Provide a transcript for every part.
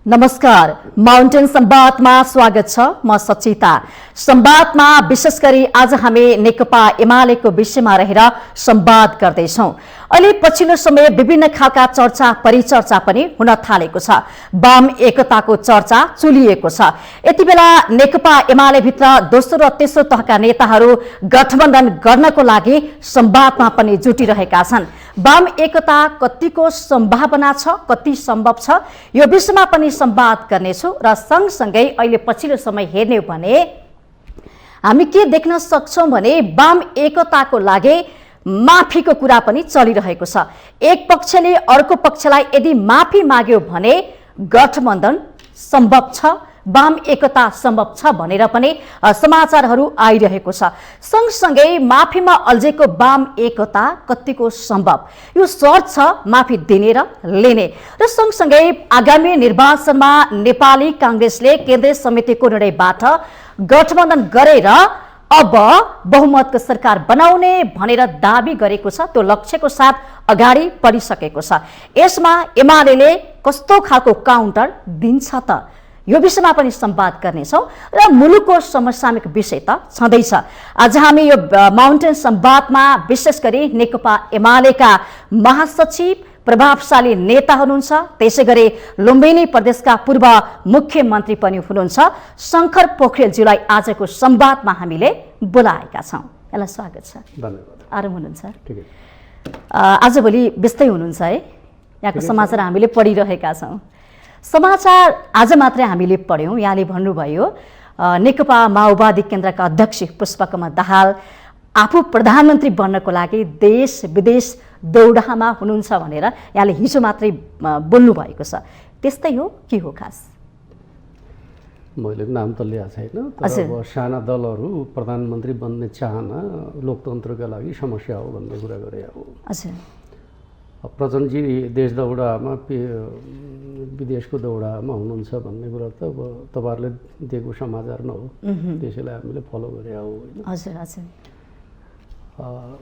नमस्कार, माउन्टेन संवादमा स्वागत छ। म सचिता। संवादमा विशेष गरी आज हामी नेकपा एमालेको विषयमा रहेर संवाद गर्दैछौं। अहिले पछिल्लो समय विभिन्न खालका चर्चा परिचर्चा पनि हुन थालेको छ। वाम एकताको चर्चा चुलिएको छ। यति बेला नेकपा एमाले भित्र दोस्रो र तेस्रो तहका नेताहरू गठबन्धन गर्नको लागि संवादमा पनि जुटिरहेका छन्। वाम एकता कतिको सम्भावना छ, कति सम्भव छ, यो विषयमा पनि संवाद गर्नेछु। र सँगसँगै अहिले पछिल्लो समय हेर्ने हो भने हामी के देख्न सक्छौं भने वाम एकताको लागि माफीको कुरा पनि चलिरहेको छ। एक पक्षले अर्को पक्षलाई यदि माफी माग्यो भने गठबन्धन सम्भव छ, वाम एकता सम्भव छ भनेर पनि समाचारहरू आइरहेको छ। सँगसँगै माफीमा अल्झेको वाम एकता कतिको सम्भव, यो सर्त छ माफी दिने र लिने। र सँगसँगै आगामी निर्वाचनमा नेपाली कांग्रेसले केन्द्रीय समितिको निर्णयबाट गठबन्धन गरेर अब बहुमतको सरकार बनाउने भनेर दाबी गरेको छ। त्यो लक्ष्यको साथ अगाडि बढिसकेको छ। यसमा एमालेले कस्तो खालको काउन्टर दिन्छ त, यो विषयमा पनि संवाद गर्नेछौँ। र मुलुकको समसामयिक विषय त छँदैछ। आज हामी यो माउन्टेन संवादमा विशेष गरी नेकपा एमालेका महासचिव प्रभावशाली नेता हुनुहुन्छ, त्यसै गरी लुम्बिनी प्रदेशका पूर्व मुख्यमन्त्री पनि हुनुहुन्छ शङ्कर पोखरेलज्यूलाई आजको संवादमा हामीले बोलाएका छौँ। यसलाई स्वागत छ। धन्यवाद। आराम हुनुहुन्छ? आजभोलि व्यस्तै हुनुहुन्छ है? यहाँको समाचार हामीले पढिरहेका छौँ। समाचार आज मात्रै हामीले पढ्यौँ। यहाँले भन्नुभयो नेकपा माओवादी केन्द्रका अध्यक्ष पुष्पकमल दाहाल आफू प्रधानमन्त्री बन्नको लागि देश विदेश दौडामा हुनुहुन्छ भनेर यहाँले हिजो मात्रै बोल्नु भएको छ। त्यस्तै हो के हो खास? मैले नाम त लिएको छैन, तर अब साना दलहरू प्रधानमन्त्री बन्ने चाहना लोकतन्त्रका लागि समस्या हो भन्ने कुरा गरे हो। प्रचण्डजी देश दौडामा विदेशको दौडामा हुनुहुन्छ भन्ने कुरा त अब तपाईँहरूले दिएको समाचार न हो, त्यसैलाई हामीले फलो गरे हो।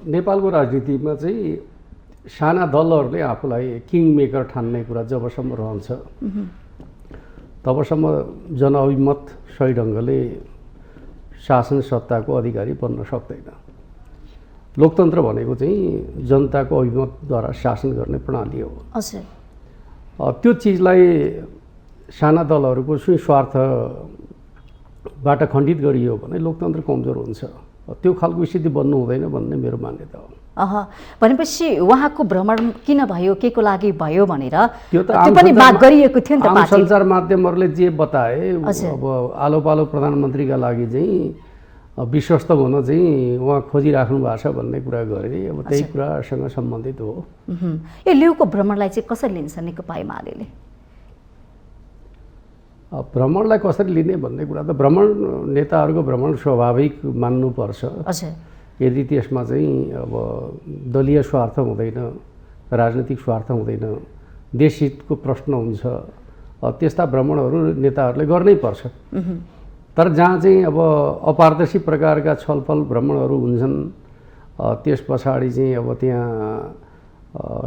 नेपालको राजनीतिमा चाहिँ साना दलहरूले आफूलाई किङ मेकर ठान्ने कुरा जबसम्म रहन्छ तबसम्म जनअभिमत सही ढङ्गले शासन सत्ताको अधिकारी बन्न सक्दैन। लोकतन्त्र भनेको चाहिँ जनताको अभिमतद्वारा शासन गर्ने प्रणाली हो। त्यो चिजलाई साना दलहरूको स्वार्थबाट खण्डित गरियो भने लोकतन्त्र कमजोर हुन्छ। त्यो खालको स्थिति बन्नु हुँदैन भन्ने मेरो मान्यता हो। भनेपछि उहाँको भ्रमण किन भयो, के को लागि भयो भनेर त्यो पनि माग गरिएको थियो नि त। सञ्चार माध्यमहरूले जे बताए अब आलो पालो प्रधानमन्त्रीका लागि चाहिँ विश्वस्त हुन चाहिँ उहाँ खोजिराख्नु भएको छ भन्ने कुरा गरे। अब त्यही कुरासँग सम्बन्धित हो। यो लिउको भ्रमणलाई चाहिँ कसरी लिन्छ नेकपा एमालेले? भ्रमणलाई कसरी लिने भन्ने कुरा त भ्रमण नेताहरूको भ्रमण स्वाभाविक मान्नुपर्छ। यदि त्यसमा चाहिँ अब दलीय स्वार्थ हुँदैन, राजनीतिक स्वार्थ हुँदैन, देशहितको प्रश्न हुन्छ, त्यस्ता भ्रमणहरू नेताहरूले गर्नै पर्छ। तर जहाँ चाहिँ अब अपारदर्शी प्रकारका छलफल भ्रमणहरू हुन्छन् त्यस पछाडि चाहिँ अब त्यहाँ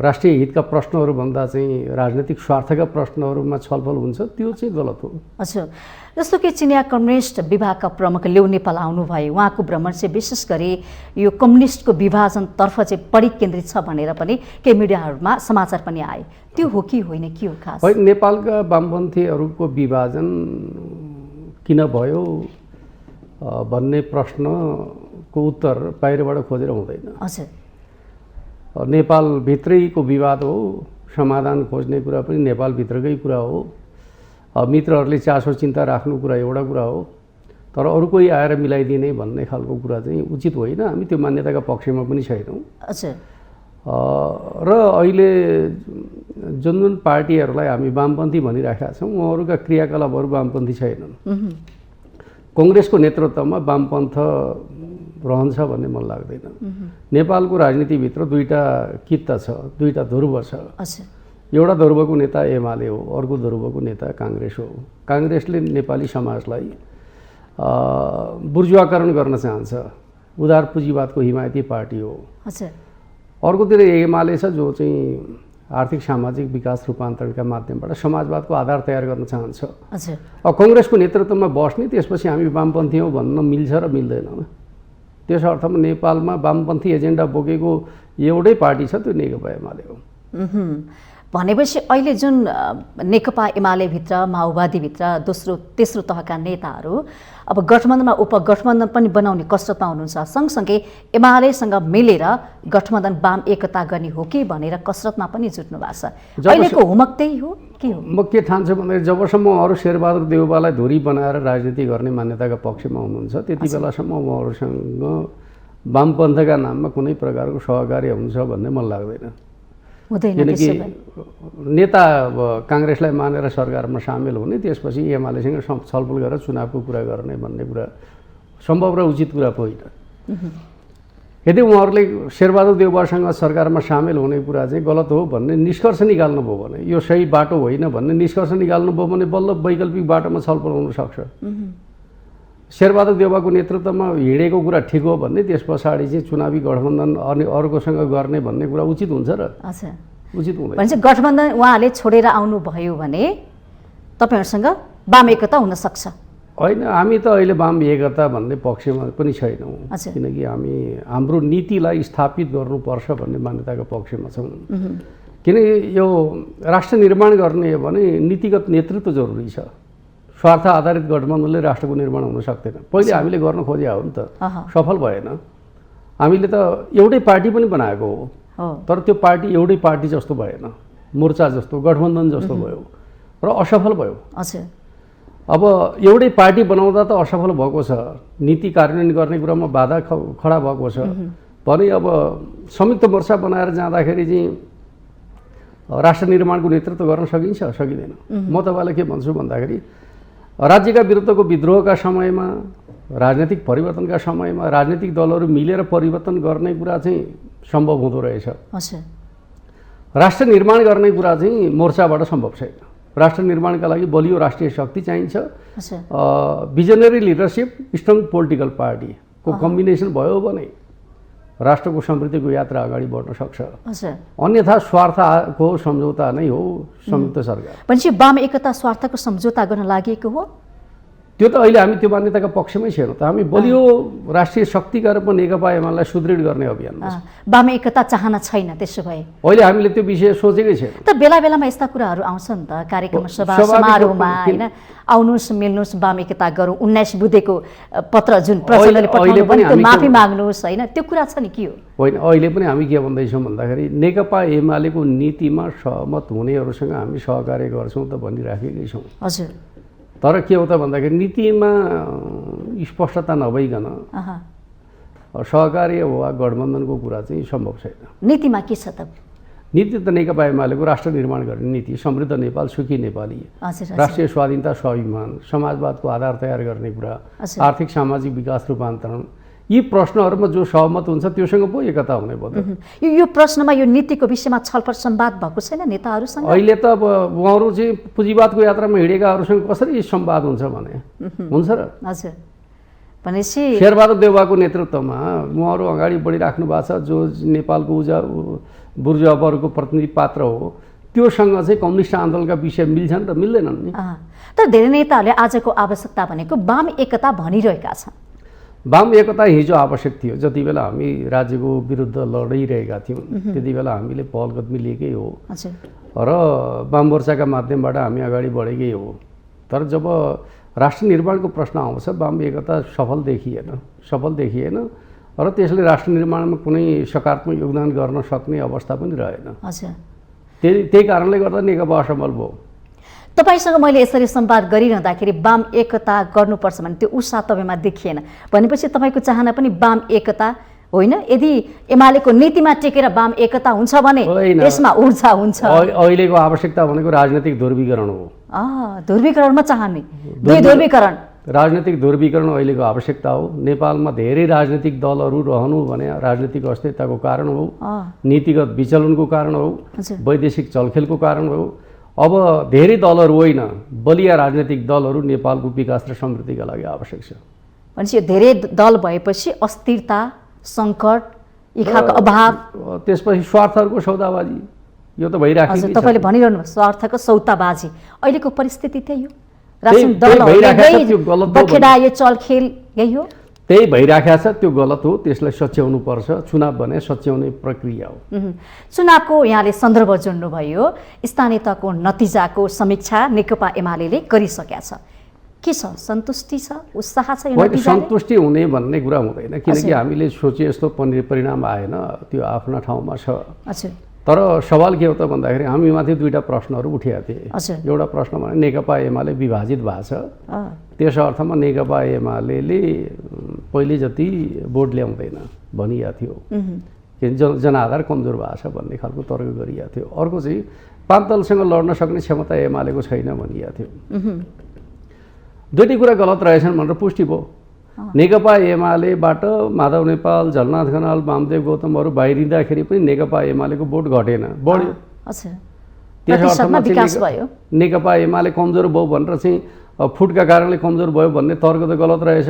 राष्ट्रिय हितका प्रश्नहरू भन्दा चाहिँ राजनीतिक स्वार्थका प्रश्नहरूमा छलफल हुन्छ, त्यो चाहिँ गलत हो। जस्तो कि चिनिया कम्युनिस्ट विभागका प्रमुख लिउ नेपाल आउनुभयो, उहाँको भ्रमण चाहिँ विशेष गरी यो कम्युनिस्टको विभाजनतर्फ चाहिँ बढी केन्द्रित छ भनेर पनि केही मिडियाहरूमा समाचार पनि आए। त्यो हो कि होइन, के हो खास? नेपालका वामपन्थीहरूको विभाजन किन भयो भन्ने प्रश्नको उत्तर बाहिरबाट खोजेर हुँदैन। नेपालभित्रैको विवाद हो, समाधान खोज्ने कुरा पनि नेपालभित्रकै कुरा हो। मित्रहरूले चासो चिन्ता राख्नु कुरा एउटा कुरा हो, तर अरू कोही आएर मिलाइदिने भन्ने खालको कुरा चाहिँ उचित होइन। हामी त्यो मान्यताका पक्षमा पनि छैनौँ। र अहिले जुन जुन पार्टीहरूलाई हामी वामपन्थी भनिराखेका छौँ उहाँहरूका क्रियाकलापहरू वामपन्थी छैनन्। कङ्ग्रेसको नेतृत्वमा वामपन्थ रहन्छ भन्ने मन लाग्दैन। नेपालको राजनीतिभित्र दुईटा कित्ता छ, दुईटा ध्रुव छ। एउटा ध्रुवको नेता एमाले हो, अर्को ध्रुवको नेता काङ्ग्रेस हो। काङ्ग्रेसले नेपाली समाजलाई बुर्जुवाकरण गर्न चाहन्छ, उदार पुँजीवादको हिमायती पार्टी हो। अर्कोतिर एमाले छ जो चाहिँ आर्थिक सामाजिक विकास रूपान्तरणका माध्यमबाट समाजवादको आधार तयार गर्न चाहन्छ। हजुर। अब काङ्ग्रेसको नेतृत्वमा बस्ने त्यसपछि हामी वामपन्थी हौँ भन्न मिल्छ र मिल्दैन। त्यस अर्थमा नेपालमा वामपन्थी एजेन्डा बोकेको एउटै पार्टी छ, त्यो नेकपा एमाले हो। भनेपछि अहिले जुन नेकपा एमालेभित्र माओवादीभित्र दोस्रो तेस्रो तहका नेताहरू अब गठबन्धनमा उपगठबन्धन पनि बनाउने कसरतमा हुनुहुन्छ, सँगसँगै एमालेसँग मिलेर गठबन्धन वाम एकता गर्ने हो कि भनेर कसरतमा पनि जुट्नु भएको छ। अहिलेको हुमक त्यही हो के हो? म के ठान्छु भन्दाखेरि जबसम्म अरू शेरबहादुर देउवालाई धुरी बनाएर राजनीति गर्ने मान्यताका पक्षमा हुनुहुन्छ त्यति बेलासम्म उहाँहरूसँग वामपन्थका नाममा कुनै प्रकारको सहकार्य हुन्छ भन्ने मलाई लाग्दैन। किनकि नेता अब काङ्ग्रेसलाई मानेर सरकारमा सामेल हुने, त्यसपछि एमालेसँग छलफल गरेर चुनावको कुरा गर्ने भन्ने कुरा सम्भव र उचित कुरा पो होइन। यदि उहाँहरूले शेरबहादुर देउवासँग सरकारमा सामेल हुने कुरा चाहिँ गलत हो भन्ने निष्कर्ष निकाल्नुभयो भने, यो सही बाटो होइन भन्ने निष्कर्ष निकाल्नुभयो भने बल्ल वैकल्पिक बाटोमा छलफल हुन सक्छ। शेरबहादुर देउवाको नेतृत्वमा हिँडेको कुरा ठिक हो भन्ने, त्यस पछाडि चाहिँ चुनावी गठबन्धन अनि अर्कोसँग गर्ने भन्ने कुरा उचित हुन्छ र? उचित हुँदैन। भनेपछि गठबन्धन उहाँले छोडेर आउनुभयो भने तपाईँहरूसँग वाम एकता हुन सक्छ? होइन, हामी त अहिले वाम एकता भन्ने पक्षमा पनि छैनौँ, किनकि हामी हाम्रो नीतिलाई स्थापित गर्नुपर्छ भन्ने मान्यताको पक्षमा छौँ। किनकि यो राष्ट्र निर्माण गर्ने हो भने नीतिगत नेतृत्व जरुरी छ। स्वार्थ आधारित गठबन्धनले राष्ट्रको निर्माण हुन सक्दैन। पहिले हामीले गर्न खोजे हो नि त, सफल भएन। हामीले त एउटै पार्टी पनि बनाएको हो, तर त्यो पार्टी एउटै पार्टी जस्तो भएन, मोर्चा जस्तो गठबन्धन जस्तो भयो र असफल भयो। अब एउटै पार्टी बनाउँदा त असफल भएको छ, नीति कार्यान्वयन गर्ने कुरामा बाधा खडा भएको छ भने अब संयुक्त मोर्चा बनाएर जाँदाखेरि चाहिँ राष्ट्र निर्माणको नेतृत्व गर्न सकिन्छ? सकिँदैन। म तपाईँलाई के भन्छु भन्दाखेरि राज्यका विरुद्धको विद्रोहका समयमा, राजनीतिक परिवर्तनका समयमा राजनीतिक दलहरू मिलेर परिवर्तन गर्ने कुरा चाहिँ सम्भव हुँदो रहेछ। राष्ट्र निर्माण गर्ने कुरा चाहिँ मोर्चाबाट सम्भव छैन। राष्ट्र निर्माणका लागि बलियो राष्ट्रिय शक्ति चाहिन्छ, भिजनरी लिडरसिप, स्ट्रङ पोलिटिकल पार्टीको कम्बिनेसन भयो भने राष्ट्रको समृद्धिको यात्रा अगाडि बढ्न सक्छ। अन्यथा स्वार्थको सम्झौता नै हो संयुक्त सरकार। भनेपछि वाम एकता स्वार्थको सम्झौता गर्न लागेको हो? त्यो त अहिले हामी त्यो मान्यताका पक्षमै छैनौँ त। हामी बलियो राष्ट्रिय शक्तिका रूपमा नेकपा एमालेलाई सुदृढ गर्ने अभियानमा वाम एकता चाहना छैन। त्यसो भए अहिले हामीले त्यो विषय सोचेकै छैन। त बेला बेलामा यस्ता कुराहरू आउँछ नि त, कार्यक्रम सभा समारोहमा होइन, आउनुहोस् मिल्नुहोस् वाम एकता गरौँ, 19 बुधेको पत्र जुन प्रचण्डले पठाउनु भयो त्यो माफी माग्नुहोस्, होइन त्यो कुरा छ नि के हो? होइन, अहिले पनि हामी के भन्दैछौँ भन्दाखेरि नेकपा एमालेको नीतिमा सहमत हुनेहरूसँग हामी सहकार्य गर्छौँ त भनिराखेकै छौँ। हजुर। तर के हो त भन्दाखेरि नीतिमा स्पष्टता नभइकन सहकार्य वा गठबन्धनको कुरा चाहिँ सम्भव छैन। नीतिमा के छ त? नीति त नेकपा एमालेको राष्ट्र निर्माण गर्ने नीति, समृद्ध नेपाल, सुखी नेपाली, राष्ट्रिय स्वाधीनता, स्वाभिमान, समाजवादको आधार तयार गर्ने कुरा, आर्थिक सामाजिक विकास रूपान्तरण, यी प्रश्नहरूमा जो सहमत हुन्छ त्योसँग पो एकता हुने भयो। यो प्रश्नमा यो नीतिको विषयमा छलफल संवाद भएको छैन नेताहरूसँग? अहिले त अब उहाँहरू चाहिँ पुँजीवादको यात्रामा हिँडेकाहरूसँग कसरी संवाद हुन्छ भने हुन्छ र? हजुर। भनेपछि शेरबहादुर देउवाको नेतृत्वमा उहाँहरू अगाडि बढिराख्नु भएको छ, जो नेपालको बुर्जुवा वर्गको प्रतिनिधि पात्र हो, त्योसँग चाहिँ कम्युनिस्ट आन्दोलनका विषय मिल्छन् र मिल्दैनन् नि। तर धेरै नेताहरूले आजको आवश्यकता भनेको वाम एकता भनिरहेका छन्। वाम एकता हिजो आवश्यक थियो, जति बेला हामी राज्यको विरुद्ध लडिरहेका थियौँ त्यति बेला हामीले पहल कदमी लिएकै हो र वाम मोर्चाका माध्यमबाट हामी अगाडि बढेकै हो। तर जब राष्ट्र निर्माणको प्रश्न आउँछ वाम एकता सफल देखिएन र त्यसले राष्ट्र निर्माणमा कुनै सकारात्मक योगदान गर्न सक्ने अवस्था पनि रहेन। त्यही कारणले गर्दा नेकपा असफल भयो। तपाईसँग मैले यसरी संवाद गरिरहँदाखेरि वाम एकता गर्नुपर्छ भने त्यो उत्साह तपाईँमा देखिएन, भनेपछि तपाईँको चाहना पनि वाम एकता होइन? यदि एमालेको नीतिमा टेकेर वाम एकता हुन्छ भने त्यसमा ऊर्जा हुन्छ। अहिलेको आवश्यकता भनेको राजनीतिक ध्रुवीकरण हो। ध्रुवीकरणमा चाहने दुई ध्रुवीकरण, राजनीतिक ध्रुवीकरण अहिलेको आवश्यकता हो। नेपालमा धेरै राजनीतिक दलहरू रहनु भने राजनीतिक अस्थिरताको कारण हो, नीतिगत विचलनको कारण हो, वैदेशिक चलखेलको कारण हो। अब धेरै दलहरू होइन, बलिया राजनीतिक दलहरू नेपालको विकास र समृद्धिका लागि आवश्यक छ। भनेपछि यो धेरै दल भएपछि अस्थिरता, सङ्कट, इच्छाको अभाव, त्यसपछि स्वार्थहरूको सौदाबाजी, यो त भइराखेको हजुर तपाईँले भनिरहनु भएको स्वार्थको सौताबाजी अहिलेको परिस्थिति त्यही हो त्यही राजनीतिक भइराखेको छ, त्यो गलत हो बखेडा यो चलखेल यही हो त्यही भइराखेको छ, त्यो गलत हो, त्यसलाई सच्याउनु पर्छ। चुनाव भने सच्याउने प्रक्रिया हो। चुनावको यहाँले सन्दर्भ जोड्नुभयो, स्थानीय तहको नतिजाको समीक्षा नेकपा एमाले गरिसकेका छ, के छ, सन्तुष्टि छ, उत्साह छ? सन्तुष्टि हुने भन्ने कुरा हुँदैन, किनकि हामीले सोचे जस्तो परिणाम आएन, त्यो आफ्ना ठाउँमा छ। तर सवाल के हो त भन्दाखेरि हामीमाथि दुईवटा प्रश्नहरू उठेका थिए। एउटा प्रश्न भने नेकपा एमाले विभाजित भएको छ, त्यस अर्थमा नेकपा एमाले पहिले जति भोट ल्याउँदैन भनिएको थियो, किन जनआधार कमजोर भएको छ भन्ने खालको तर्क गरिएको थियो। अर्को चाहिँ 5 दलसँग लड्न सक्ने क्षमता एमालेको छैन भनिएको थियो। दुईटै कुरा गलत रहेछन् भनेर पुष्टि भयो। नेकपा एमालेबाट माधव नेपाल, झलनाथ खनाल, वामदेव गौतमहरू बाहिरिँदाखेरि पनि नेकपा एमालेको भोट घटेन, बढ्यो। त्यस अर्थमा नेकपा एमाले कमजोर भयो भनेर चाहिँ फुटका कारणले कमजोर भयो भन्ने तर्क त गलत रहेछ।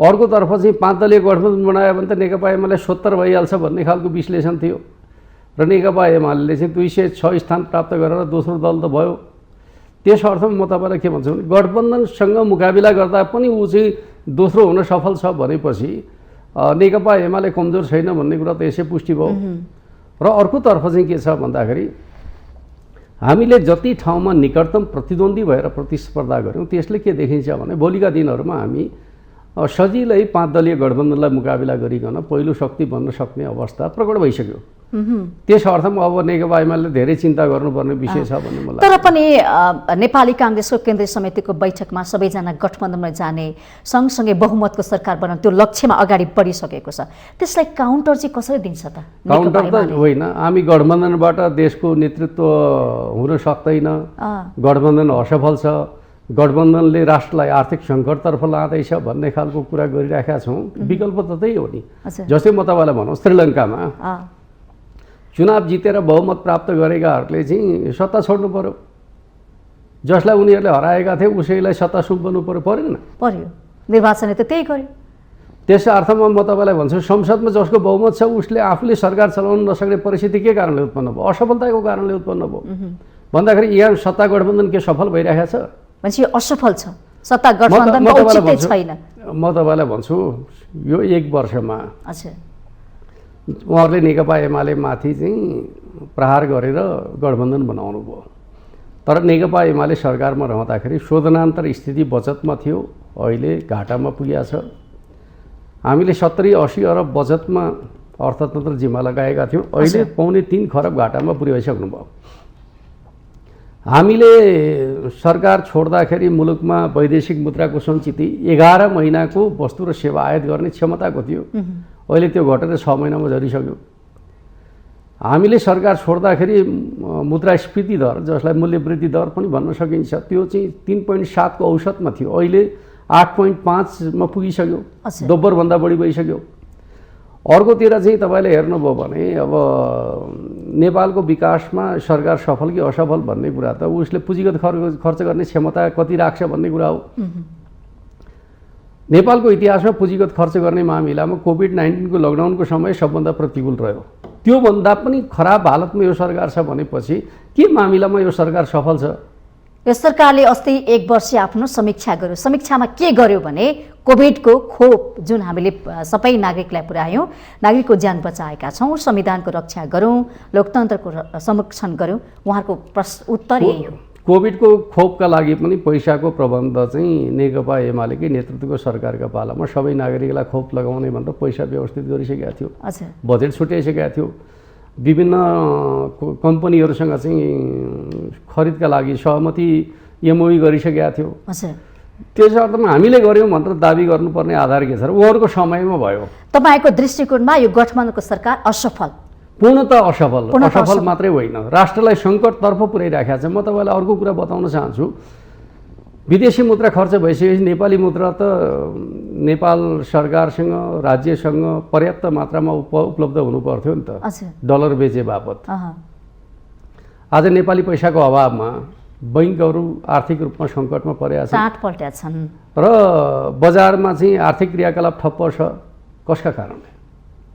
अर्कोतर्फ चाहिँ 5 दलीय गठबन्धन बनायो भने त नेकपा एमाले 70 भइहाल्छ भन्ने खालको विश्लेषण थियो र नेकपा एमाले चाहिँ 206 स्थान प्राप्त गरेर दोस्रो दल त भयो। त्यस अर्थमा म तपाईँलाई के भन्छु भने गठबन्धनसँग मुकाबिला गर्दा पनि ऊ चाहिँ दोस्रो हुन सफल छ भनेपछि नेकपा एमाले कमजोर छैन भन्ने कुरा त यसै पुष्टि भयो। र अर्कोतर्फ चाहिँ के छ भन्दाखेरि हामीले जति ठाउँमा निकटतम प्रतिद्वन्दी भएर प्रतिस्पर्धा गऱ्यौँ त्यसले के देखिन्छ भने भोलिका दिनहरूमा हामी सजिलै 5 दलीय गठबन्धनलाई मुकाबिला गरिकन पहिलो शक्ति बन्न सक्ने अवस्था प्रकट भइसक्यो। त्यस अर्थमा अब नेकपा एमाले धेरै चिन्ता गर्नुपर्ने विषय छ भन्ने मलाई लाग्छ। तर पनि नेपाली काङ्ग्रेसको केन्द्रीय समितिको बैठकमा सबैजना गठबन्धनमा जाने, सँगसँगै बहुमतको सरकार बनाउने त्यो लक्ष्यमा अगाडि बढिसकेको छ, त्यसलाई काउन्टर चाहिँ कसरी दिन्छ त? काउन्टर त होइन, हामी गठबन्धनबाट देशको नेतृत्व हुन सक्दैन, गठबन्धन असफल छ, गठबन्धनले राष्ट्रलाई आर्थिक सङ्कटतर्फ लाँदैछ भन्ने खालको कुरा गरिराखेका छौँ। विकल्प त त्यही हो नि। जस्तै म तपाईँलाई भनौँ, श्रीलङ्कामा चुनाव जितेर बहुमत प्राप्त गरेकाहरूले चाहिँ सत्ता छोड्नु पर्यो, जसलाई उनीहरूले हराएका थिए उसैलाई सत्ता सुम्पनु परेन? पर्यो। निर्वाचनले त त्यही गर्यो। त्यस अर्थमा म तपाईँलाई भन्छु, संसदमा जसको बहुमत छ उसले आफूले सरकार चलाउन नसक्ने परिस्थिति के कारणले उत्पन्न भयो? असफलताको कारणले उत्पन्न भयो। भन्दाखेरि यहाँ सत्ता गठबन्धन के सफल भइरहेको छ? यो असफल छ, सत्ता गठबन्धन औचित्य छैन। म तपाईँलाई भन्छु, यो 1 वर्षमा उहाँहरूले नेकपा एमाले माथि चाहिँ प्रहार गरेर गठबन्धन बनाउनु भयो। तर नेकपा एमाले सरकारमा रहँदाखेरि शोधनान्तर स्थिति बचतमा थियो, अहिले घाटामा पुगेको छ। हामीले 70-80 अरब बचतमा अर्थतन्त्र जिम्मा लगाएका थियौँ, अहिले 2.25 खरब घाटामा पुर्याइसक्नु भयो। हामीले सरकार छोड्दाखेरि मुलुकमा वैदेशिक मुद्राको सञ्चित 11 महिनाको वस्तु र सेवा आयात गर्ने क्षमताको थियो, अहिले त्यो घटेर 6 महिनामा झरिसक्यो। हामीले सरकार छोड्दाखेरि मुद्रास्फीति दर, जसलाई मूल्यवृद्धि दर पनि भन्न सकिन्छ, त्यो चाहिँ 3.7 को औसतमा थियो, अहिले 8.5 मा पुगिसक्यो, दोब्बरभन्दा बढी भइसक्यो। अर्कोतिर चाहिँ तपाईँले हेर्नुभयो भने अब नेपालको विकासमा सरकार सफल कि असफल भन्ने कुरा त उसले पुँजीगत खर्च गर्ने क्षमता कति राख्छ भन्ने कुरा हो। नेपालको इतिहासमा पुँजीगत खर्च गर्ने मामिलामा कोभिड-19 को लकडाउनको समय सबभन्दा प्रतिकूल रह्यो। त्योभन्दा पनि खराब हालतमा यो सरकार छ भनेपछि के मामिलामा यो सरकार सफल छ? यो सरकारले अस्ति 1 वर्ष आफ्नो समीक्षा गर्यो। समीक्षामा के गर्यो भने कोभिडको खोप जुन हामीले सबै नागरिकलाई पुर्यायौँ, नागरिकको ज्यान बचाएका छौँ, संविधानको रक्षा गरौँ, लोकतन्त्रको संरक्षण गरौँ, उहाँहरूको उत्तर यही हो। कोभिडको खोपका लागि पनि पैसाको प्रबन्ध चाहिँ नेकपा एमालेकै नेतृत्वको सरकारका पालामा सबै नागरिकलाई खोप लगाउने भनेर पैसा व्यवस्थित गरिसकेका थियो, बजेट छुट्याइसकेका थियो। विभिन्न कम्पनीहरूसँग चाहिँ खरिदका लागि सहमति एमओयू गरिसकेका थियो। त्यस अर्थमा हामीले गऱ्यौँ भनेर दाबी गर्नुपर्ने आधार के छ र? उहाँहरूको समयमा भयो। तपाईँको दृष्टिकोणमा यो गठबन्धनको सरकार असफल? पूर्णतः असफल। असफल मात्रै होइन, राष्ट्रलाई सङ्कटतर्फ पुर्याइराखेको छ। म तपाईँलाई अर्को कुरा बताउन चाहन्छु, विदेशी मुद्रा खर्च भइसकेपछि नेपाली मुद्रा त नेपाल सरकारसँग राज्यसँग पर्याप्त मात्रामा उपलब्ध हुनु पर्थ्यो नि त, डलर बेचे बापत। आज नेपाली पैसाको अभावमा बैंकहरू आर्थिक रूपमा सङ्कटमा परेका छन् र बजारमा चाहिँ आर्थिक क्रियाकलाप ठप्प छ। कसका कारणले?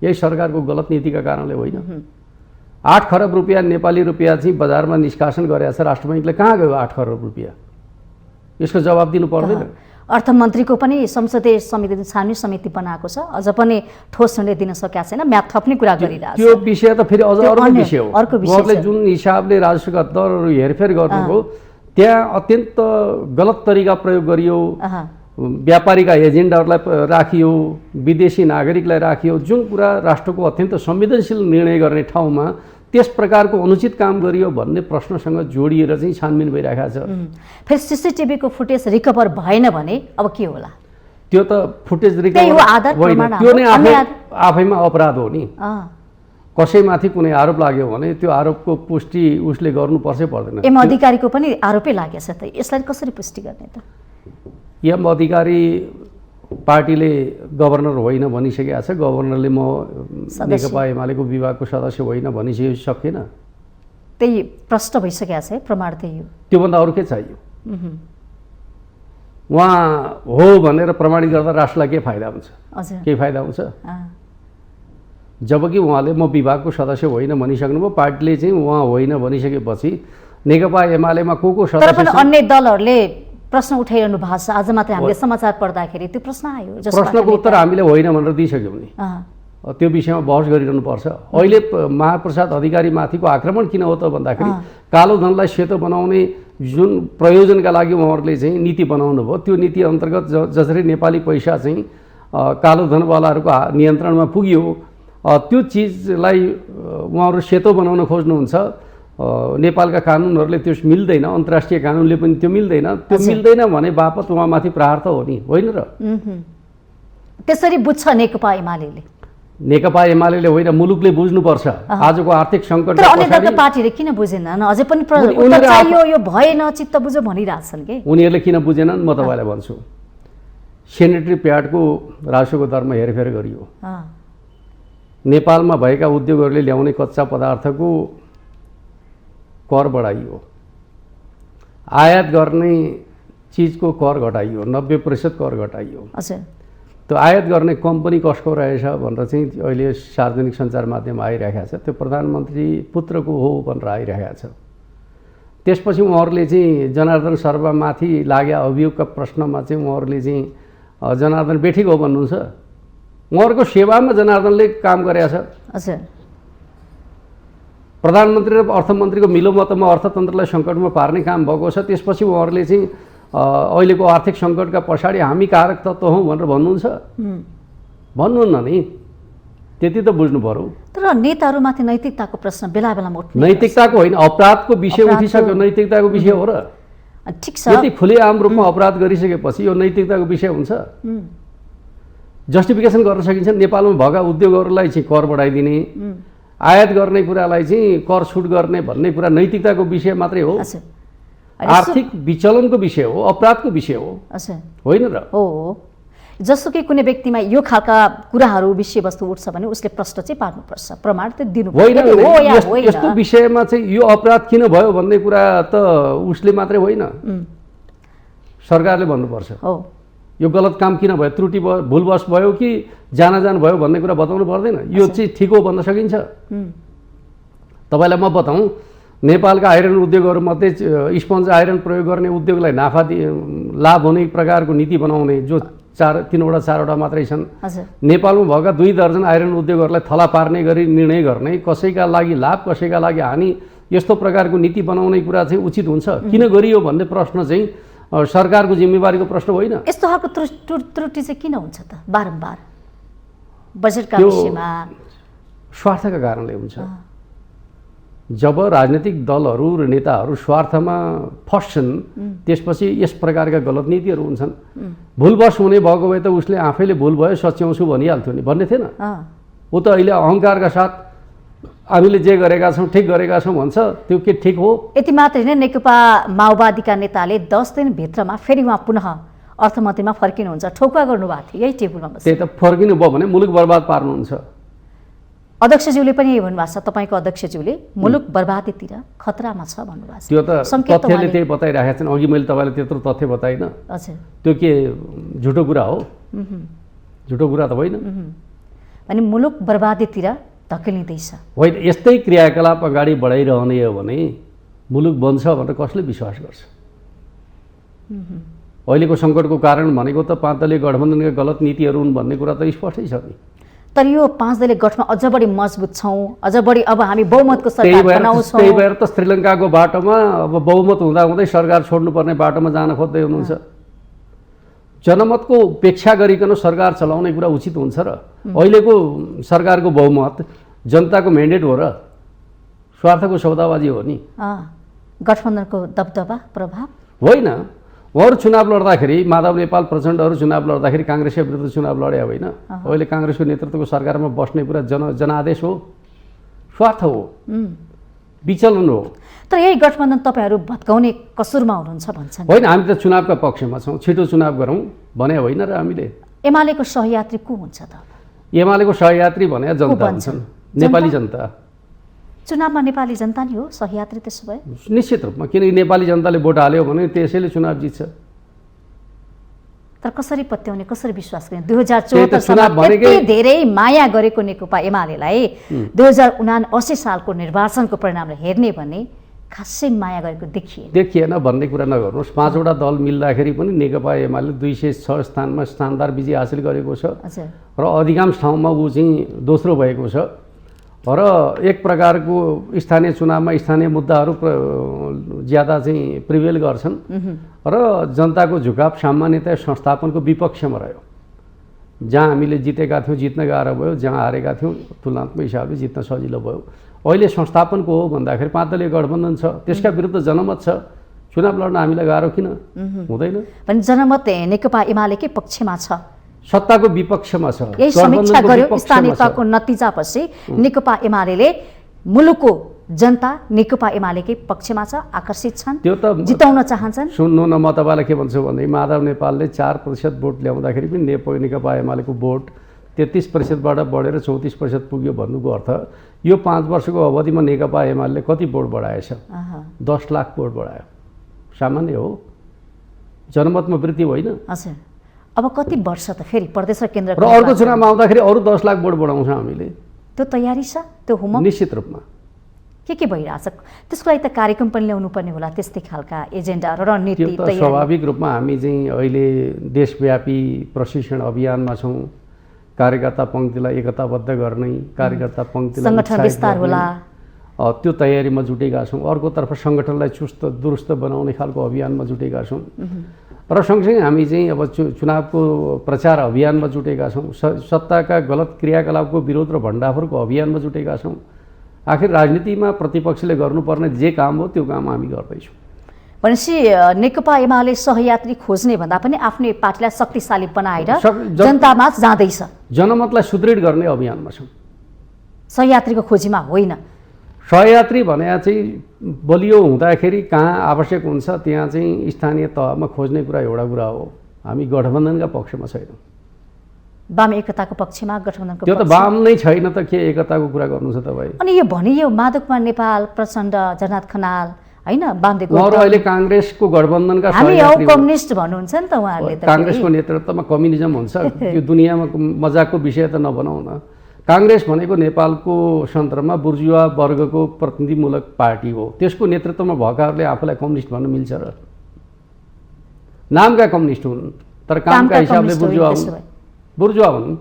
यही सरकारको गलत नीतिका कारणले होइन। 8 खरब रुपियाँ नेपाली रुपियाँ चाहिँ बजारमा निष्कासन गरेको छ राष्ट्र बैङ्कले। कहाँ गयो 8 खरब रुपियाँ? यसको जवाब दिनु पर्दैन? अर्थमन्त्रीको पनि संसदीय समिति छानबिन समिति बनाएको छ, अझ पनि ठोस निर्णय दिन सकेका छैन, म्याद थप्ने कुरा गरिरहेको छ। त्यो विषय त फेरि अझ अर्को विषय हो। अर्को विषय उहाँले जुन हिसाबले राजस्वका दरहरू हेरफेर गर्नुभयो त्यहाँ अत्यन्त गलत तरिका प्रयोग गरियो। व्यापारीका एजेन्टहरूलाई राखियो, विदेशी नागरिकलाई राखियो, जुन कुरा राष्ट्रको अत्यन्त संवेदनशील निर्णय गर्ने ठाउँमा त्यस प्रकारको अनुचित काम गरियो भन्ने प्रश्नसँग जोडिएर चाहिँ छानबिन भइरहेको छ। फेरि सीसीटीभीको फुटेज रिकभर भएन भने अब के होला? त्यो त फुटेज रिकभर होइन, त्यो नै आफैमा अपराध हो नि। कसैमाथि कुनै आरोप लाग्यो भने त्यो आरोपको पुष्टि उसले गर्नुपर्छै पर्दैन? एम अधिकारीको पनि आरोपै लागेछ त, यसलाई कसरी पुष्टि गर्ने त? एम अधिकारी पार्टीले गभर्नर होइन भनिसकेको छ, गभर्नरले म नेकपा एमालेको विभागको सदस्य होइन भनिसकेन। त्यही प्रश्न भइसकेको छ, प्रमाण त्यही हो। त्योभन्दा अरू के चाहियो? उहाँ हो भनेर प्रमाणित गर्दा राष्ट्रलाई के फाइदा हुन्छ? केही फाइदा हुन्छ? जबकि उहाँले म विभागको सदस्य होइन भनिसक्नुभयो, पार्टीले चाहिँ उहाँ होइन भनिसकेपछि नेकपा एमालेमा को सदस्य? तर पनि अन्य दलहरूले प्रश्न उठाइरहनु भएको छ। आज मात्रै हामीले समाचार पढ्दाखेरि त्यो प्रश्न आयो, प्रश्नको उत्तर हामीले होइन भनेर दिइसक्यौँ नि। त्यो विषयमा बहस गरिरहनु पर्छ। अहिले महाप्रसाद अधिकारीमाथिको आक्रमण किन हो त भन्दाखेरि कालो धनलाई सेतो बनाउने जुन प्रयोजनका लागि उहाँहरूले चाहिँ नीति बनाउनु भयो, त्यो नीति अन्तर्गत जसरी नेपाली पैसा चाहिँ कालो धनवालाहरूको नियन्त्रणमा पुग्यो, त्यो चिजलाई उहाँहरू सेतो बनाउन खोज्नुहुन्छ। नेपालका कानुनहरूले त्यो मिल्दैन, अन्तर्राष्ट्रिय कानुनले पनि त्यो मिल्दैन। त्यो मिल्दैन भने बापत उहाँमाथि प्रहार त हो नि, होइन र? त्यसरी बुझ्छ नेकपा एमालेले? नेकपा एमालेले होइन, मुलुकले बुझ्नुपर्छ आजको आर्थिक सङ्कट। तर अन्य दलका पार्टीले किन बुझेनन्? अझै पनि यो भएन, चित्त बुझ्यो भनिरहेछन् कि? उनीहरूले किन बुझेनन् म तपाईँलाई भन्छु। सेनेटरी प्याडको राजस्वको दरमा हेरफेर गरियो। नेपालमा भएका उद्योगहरूले ल्याउने कच्चा पदार्थको कर बढाइयो, आयात गर्ने चिजको कर घटाइयो, 90% कर घटाइयो। त्यो आयात गर्ने कम्पनी कसको रहेछ भनेर चाहिँ अहिले सार्वजनिक सञ्चार माध्यम आइरहेको छ, त्यो प्रधानमन्त्री पुत्रको हो भनेर आइरहेको छ। त्यसपछि उहाँहरूले चाहिँ जनार्दन शर्मामाथि लाग्या अभियोगका प्रश्नमा चाहिँ उहाँहरूले चाहिँ जनार्दन बेठिक हो भन्नुहुन्छ। उहाँहरूको सेवामा जनार्दनले काम गरेको छ। प्रधानमन्त्री र अर्थमन्त्रीको मिलोमतमा अर्थतन्त्रलाई सङ्कटमा पार्ने काम भएको छ। त्यसपछि उहाँहरूले चाहिँ अहिलेको आर्थिक सङ्कटका पछाडि हामी कारक तत्त्व हौँ भनेर भन्नुहुन्छ? भन्नुहुन्न नि, त्यति त बुझ्नु पर्यो। तर नेताहरूमाथि नैतिकताको प्रश्न बेला बेलामा उठ्छ। नैतिकताको होइन, अपराधको विषय उठिसक्यो, नैतिकताको विषय हो र? ठिक छ, यति खुलेआम रूपमा अपराध गरिसकेपछि यो नैतिकताको विषय हुन्छ? जस्टिफिकेसन गर्न सकिन्छ। नेपालमा भएका उद्योगहरूलाई चाहिँ कर बढाइदिने, आयात गर्ने कुरालाई चाहिँ कर छुट गर्ने भन्ने कुरा नैतिकताको विषय मात्रै हो? आर्थिक विचलनको विषय हो, अपराधको विषय हो, होइन र? हो। जसोकि कुनै व्यक्तिमा यो खालका कुराहरू विषयवस्तु उठ्छ भने उसले प्रश्न चाहिँ पार्नुपर्छ, प्रमाण त दिनु होइन। यस्तो विषयमा चाहिँ यो अपराध किन भयो भन्ने कुरा त उसले मात्रै होइन, सरकारले भन्नुपर्छ। यो गलत काम किन भयो, त्रुटि भयो, भुलवश भयो कि जान भयो भन्ने कुरा बताउनु पर्दैन? यो चाहिँ ठिक हो भन्न सकिन्छ? तपाईँलाई म बताउँ, नेपालका आइरन उद्योगहरूमध्ये स्पन्ज आइरन प्रयोग गर्ने उद्योगलाई लाभ हुने प्रकारको नीति बनाउने जो 3-4वटा मात्रै छन्। नेपालमा भएका 2 दर्जन आइरन उद्योगहरूलाई थला पार्ने गरी निर्णय गर्ने, कसैका लागि लाभ कसैका लागि हानि, यस्तो प्रकारको नीति बनाउने कुरा चाहिँ उचित हुन्छ? किन गरियो भन्ने प्रश्न चाहिँ सरकारको जिम्मेवारीको प्रश्न होइन? यस्तो खालको त्रुटि चाहिँ किन हुन्छ त बारम्बार बजेटका विषयमा? स्वार्थका कारणले हुन्छ। जब राजनीतिक दलहरू र नेताहरू स्वार्थमा फस्छन् त्यसपछि यस प्रकारका गलत नीतिहरू हुन्छन्। भुलवश हुने भएको भए त उसले आफैले भुल भयो सच्याउँछु भनिहाल्थ्यो नि, भन्ने थिएन? ऊ त अहिले अहङ्कारका साथ हामीले जे गरेका छौँ ठिक गरेका छौँ भन्छ। त्यो के ठिक हो? यति मात्रै नै नेकपा माओवादीका नेताले 10 दिनभित्रमा फेरि उहाँ पुनः अर्थमन्त्रीमा फर्किनुहुन्छ, ठोकुवा गर्नुभएको थियो यही टेबलमा बसेर। त्यही त, फर्किनु भयो भने मुलुक बर्बाद पार्नुहुन्छ। अध्यक्षज्यूले पनि यही भन्नुभएको छ, तपाईँको अध्यक्षज्यूले मुलुक बर्बादीतिर खतरामा छ भन्नुभएको छ। त्यो त तथ्यले त्यही बताइरहेका छन्। अघि मैले तपाईँलाई त्यत्रो तथ्य बताइनँ? त्यो के झुटो कुरा हो? झुटो कुरा त होइन। भने मुलुक बर्बादीतिर धकेलिँदैछ। होइन, यस्तै क्रियाकलाप अगाडि बढाइरहने हो भने मुलुक बन्छ भनेर कसले विश्वास गर्छ? अहिलेको सङ्कटको कारण भनेको त 5 दलीय गठबन्धनका गलत नीतिहरू हुन् भन्ने कुरा त स्पष्टै छ नि। तर यो 5 दलीय गठमा अझ बढी मजबुत छौँ, अझ बढी अब हामी बहुमतको सरकार बनाउँछौँ। त्यही भएर त श्रीलङ्काको बाटोमा अब बहुमत हुँदाहुँदै सरकार छोड्नुपर्ने बाटोमा जान खोज्दै हुनुहुन्छ। जनमतको उपेक्षा गरिकन सरकार चलाउने कुरा उचित हुन्छ र? अहिलेको सरकारको बहुमत जनताको म्यान्डेट हो र स्वार्थको सौदाबाजी हो नि? गठबन्धनको दबदबा प्रभाव होइन। उहाँहरू चुनाव लड्दाखेरि, माधव नेपाल प्रचण्डहरू चुनाव लड्दाखेरि काङ्ग्रेसका विरुद्ध चुनाव लडे होइन। अहिले काङ्ग्रेसको नेतृत्वको सरकारमा बस्ने कुरा जनादेश हो, स्वार्थ हो, विचलन हो। तर यही गठबन्धन तपाईँहरू भत्काउने कसुरमा हुनुहुन्छ भन्छन्। होइन, हामी त चुनावका पक्षमा छौँ, छिटो चुनाव गरौँ भने होइन र हामीले। एमालेको सहयात्री को हुन्छ त? एमालेको सहयात्री भने जनता हुन्छन्, नेपाली जनता। चुनावमा नेपाली जनता नै हो सहयात्री त्यसो भए? निश्चित रूपमा, किनकि नेपाली जनताले भोट हाल्यो भने त्यसैले चुनाव जित्छ। तर कसरी पत्याउने, कसरी विश्वास गर्ने? 2074 सालमा यति धेरै माया गरेको नेकपा एमालेलाई 2079 सालको निर्वाचनको परिणामलाई हेर्ने भने खासै माया गरेको देखिएन भन्ने कुरा नगर्नुहोस्। 5वटा दल मिल्दाखेरि पनि नेकपा एमाले 206 स्थानमा शानदार विजय हासिल गरेको छ र अधिकांश ठाउँमा ऊ चाहिँ दोस्रो भएको छ र एक प्रकारको स्थानीय चुनावमा स्थानीय मुद्दाहरू ज्यादा चाहिँ प्रिभेल गर्छन् र जनताको झुकाव सामान्यतया संस्थापनको विपक्षमा रह्यो। जहाँ हामीले जितेका थियौँ जित्न गाह्रो भयो, जहाँ हारेका थियौँ तुलनात्मक हिसाबले जित्न सजिलो भयो। अहिले संस्थापनको हो भन्दाखेरि 5 दलीय गठबन्धन छ, त्यसका विरुद्ध जनमत छ, चुनाव लड्न हामीलाई गाह्रो किन हुँदैन? भने जनमत नेकपा एमालेकै पक्षमा छ, सत्ताको विपक्षमा छ। यही समीक्षा गर्यो स्थानीय तहको नतिजापछि नेकपा एमाले मुलुकको जनता नेकपा एमालेकै पक्षमा छ, आकर्षित छन्, त्यो त जिताउन चाहन्छन्। सुन्नु न, म तपाईँलाई के भन्छु भने माधव नेपालले 4% भोट ल्याउँदाखेरि पनि नेकपा एमालेको भोट 33%बाट बढेर 34% पुग्यो भन्नुको अर्थ यो 5 वर्षको अवधिमा नेकपा एमाले कति भोट बढाएछ? 10 लाख भोट बढायो। सामान्य हो, जनमतमा वृद्धि होइन। अब कति वर्ष त फेरि प्रदेश र केन्द्र र अर्को चुनावमा आउँदाखेरि अरू 10 लाख भोट बढाउँछ हामीले। त्यो तयारी छ, त्यो होमवर्क निश्चित रूपमा के भइरहेछ? त्यसको लागि त कार्यक्रम पनि ल्याउनु पर्ने होला, त्यस्तै खालका एजेन्डा र रणनीति तयारी। स्वाभाविक रूपमा हामी चाहिँ अहिले देशव्यापी प्रशिक्षण अभियानमा छौँ। कार्यकर्ता पङ्क्तिलाई एकताबद्ध गर्ने, कार्यकर्ता पङ्क्तिलाई सङ्गठन विस्तार होला, त्यो तयारीमा जुटेका छौँ। अर्कोतर्फ सङ्गठनलाई चुस्त दुरुस्त बनाउने खालको अभियानमा जुटेका छौँ र सँगसँगै हामी चाहिँ अब चुनावको प्रचार अभियानमा जुटेका छौँ। सत्ताका गलत क्रियाकलापको विरोध र भण्डाफोरको अभियानमा जुटेका छौँ। आखिर राजनीतिमा प्रतिपक्षले गर्नुपर्ने जे काम हो त्यो काम हामी गर्दैछौँ। भनेपछि नेकपा एमाले सहयात्री खोज्ने भन्दा पनि आफ्नै पार्टीलाई शक्तिशाली बनाएर जनतामा जाँदैछ, जनमतलाई सुदृढ गर्ने अभियानमा छौँ, सहयात्रीको खोजीमा होइन। सहयात्री भने चाहिँ बलियो हुँदाखेरि कहाँ आवश्यक हुन्छ त्यहाँ चाहिँ स्थानीय तहमा खोज्ने कुरा एउटा कुरा हो। हामी गठबन्धनका पक्षमा छैनौँ। वाम एकताको पक्षमा, गठबन्धनको त्यो त वाम नै छैन त के एकताको कुरा गर्नु छ तपाईँ? अनि यो भनियो माधव कुमार नेपाल, प्रचण्ड, जननाथ खनाल होइन, वामदेव उहाँहरू अहिले काङ्ग्रेसको गठबन्धनका हामी हौ कम्युनिस्ट भन्नुहुन्छ नि त उहाँहरूले त। काङ्ग्रेसको नेतृत्वमा कम्युनिजम हुन्छ, यो दुनियाँमा मजाकको विषय त नबनाउन। काङ्ग्रेस भनेको नेपालको सन्दर्भमा बुर्जुवा वर्गको प्रतिनिधिमूलक पार्टी हो। त्यसको नेतृत्वमा भएकाहरूले आफूलाई कम्युनिस्ट भन्न मिल्छ र? नामका कम्युनिस्ट हुन् तर कामका हिसाबले बुर्जुवा हुन्।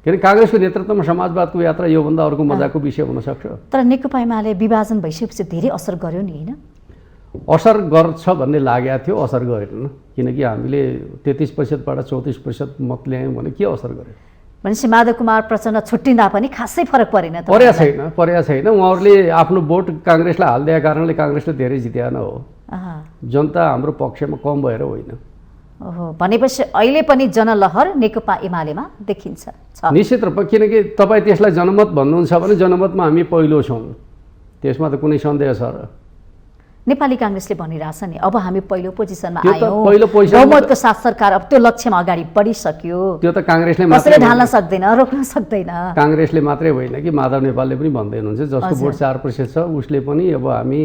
किनकि काङ्ग्रेसको नेतृत्वमा समाजवादको यात्रा योभन्दा अर्को मजाको विषय हुन सक्छ। तर नेकपा एमाले विभाजन भइसकेपछि धेरै असर गर्यो नि होइन? असर गर्छ भन्ने लागेको थियो, असर गरेन। किनकि हामीले 33%बाट 34% मत ल्यायौँ भने के असर गर्यो? भनेपछि माधव कुमार प्रचण्ड छुट्टिँदा पनि खासै फरक परेन त? परेको छैन। उहाँहरूले आफ्नो भोट काङ्ग्रेसलाई हालिदिएको कारणले काङ्ग्रेसले धेरै जितेन हो। जनता हाम्रो पक्षमा कम भएर होइन। भनेपछि अहिले पनि जनलहर नेकपा एमालेमा देखिन्छ। निश्चित रूपमा, किनकि तपाईँ त्यसलाई जनमत भन्नुहुन्छ भने जनमतमा हामी पहिलो छौँ, त्यसमा त कुनै सन्देह छ र? नेपाली काङ्ग्रेसले भनिरहेछ नि अब हामी पहिलो पोजिसनमा आयौँ, बहुमतको साथ सरकार, अब त्यो लक्ष्यमा अगाडि बढिसक्यो। त्यो त काङ्ग्रेसले मात्रै ढाल्न सक्दैन, रोक्न सक्दैन। काङ्ग्रेसले मात्रै होइन कि माधव नेपालले पनि भन्दै हुनुहुन्छ, जसको भोट 4% छ उसले पनि अब हामी